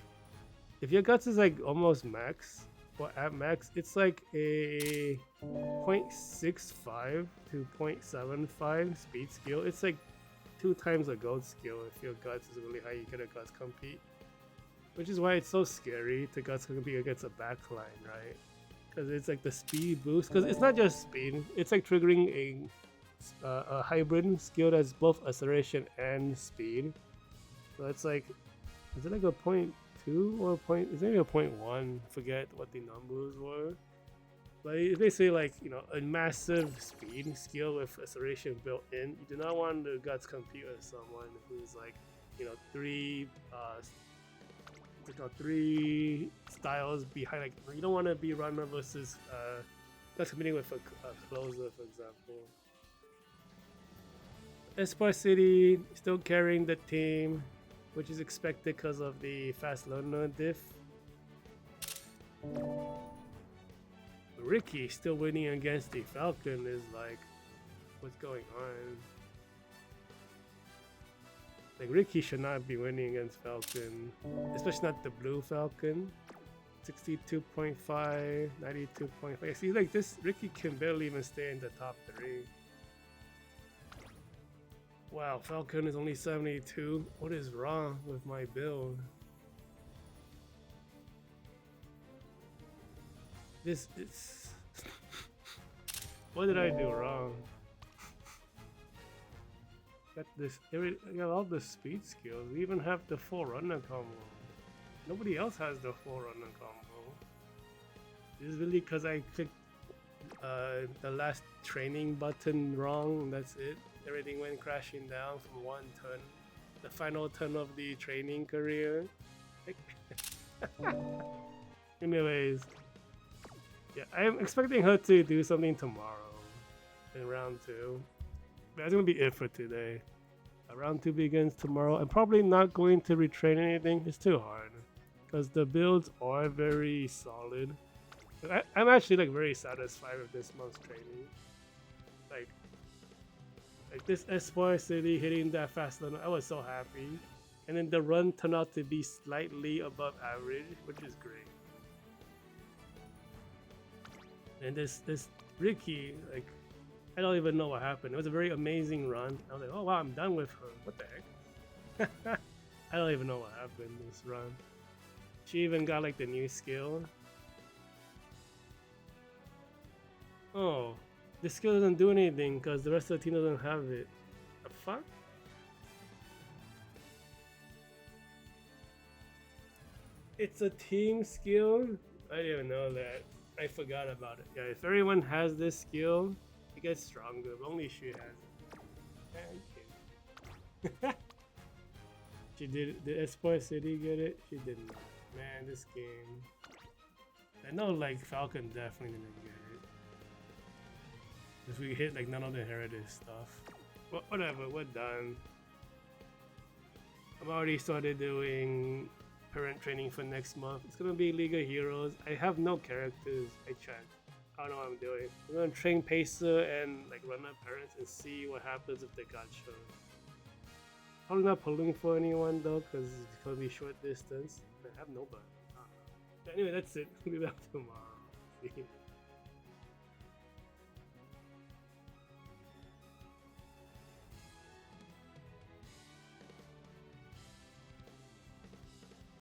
if your guts is like almost max or at max, it's like a 0.65 to 0.75 speed skill. It's like 2 times a gold skill. If your guts is really high, you get a guts compete. Which is why it's so scary to guts compete against a backline, right? Because it's like the speed boost. Because it's not just speed, it's like triggering a hybrid skill that's both acceleration and speed. So it's like, is it like a 0.2 or a point? Is it a 0.1? Forget what the numbers were. But it's basically like, you know, a massive speed skill with acceleration built in. You do not want the guts compete with someone who's like, you know, three styles behind. Like, you don't want to be runner versus guts competing with a closer, for example. Espoir City still carrying the team, which is expected because of the fast learner diff. Rickey still winning against the Falcon is like, what's going on? Like, Rickey should not be winning against Falcon, especially not the blue Falcon. 62.5, 92.5. See, like, this Rickey can barely even stay in the top 3. Wow, Falcon is only 72. What is wrong with my build? This is... What did I do wrong? Got this. I got all the speed skills. We even have the full runner combo. Nobody else has the full runner combo. This is really because I clicked the last training button wrong. That's it. Everything went crashing down from one turn. The final turn of the training career. Anyways. Yeah, I'm expecting her to do something tomorrow in round 2. But that's gonna be it for today. Round 2 begins tomorrow. I'm probably not going to retrain anything. It's too hard because the builds are very solid. I'm actually like very satisfied with this month's training. Like this Espoir City hitting that fast run, I was so happy. And then the run turned out to be slightly above average, which is great. And this Rickey, like, I don't even know what happened. It was a very amazing run. I was like, oh wow, I'm done with her. What the heck? I don't even know what happened this run. She even got like the new skill. Oh, this skill doesn't do anything because the rest of the team doesn't have it. The fuck? It's a team skill? I didn't even know that. I forgot about it. Yeah, if everyone has this skill, it gets stronger, but only she has it. Man, she did. Did Espoir City get it? She did not. Man, this game. I know, like, Falcon definitely didn't get it. Because we hit, like, none of the heritage stuff. But whatever, we're done. I've already started doing parent training for next month. It's gonna be League of Heroes. I have no characters. I checked. I don't know what I'm doing. I'm gonna train Pacer and like run up parents and see what happens if they got shown. Probably not pulling for anyone though, because it's gonna be short distance. I have nobody. But anyway, that's it. We'll be back tomorrow. See you.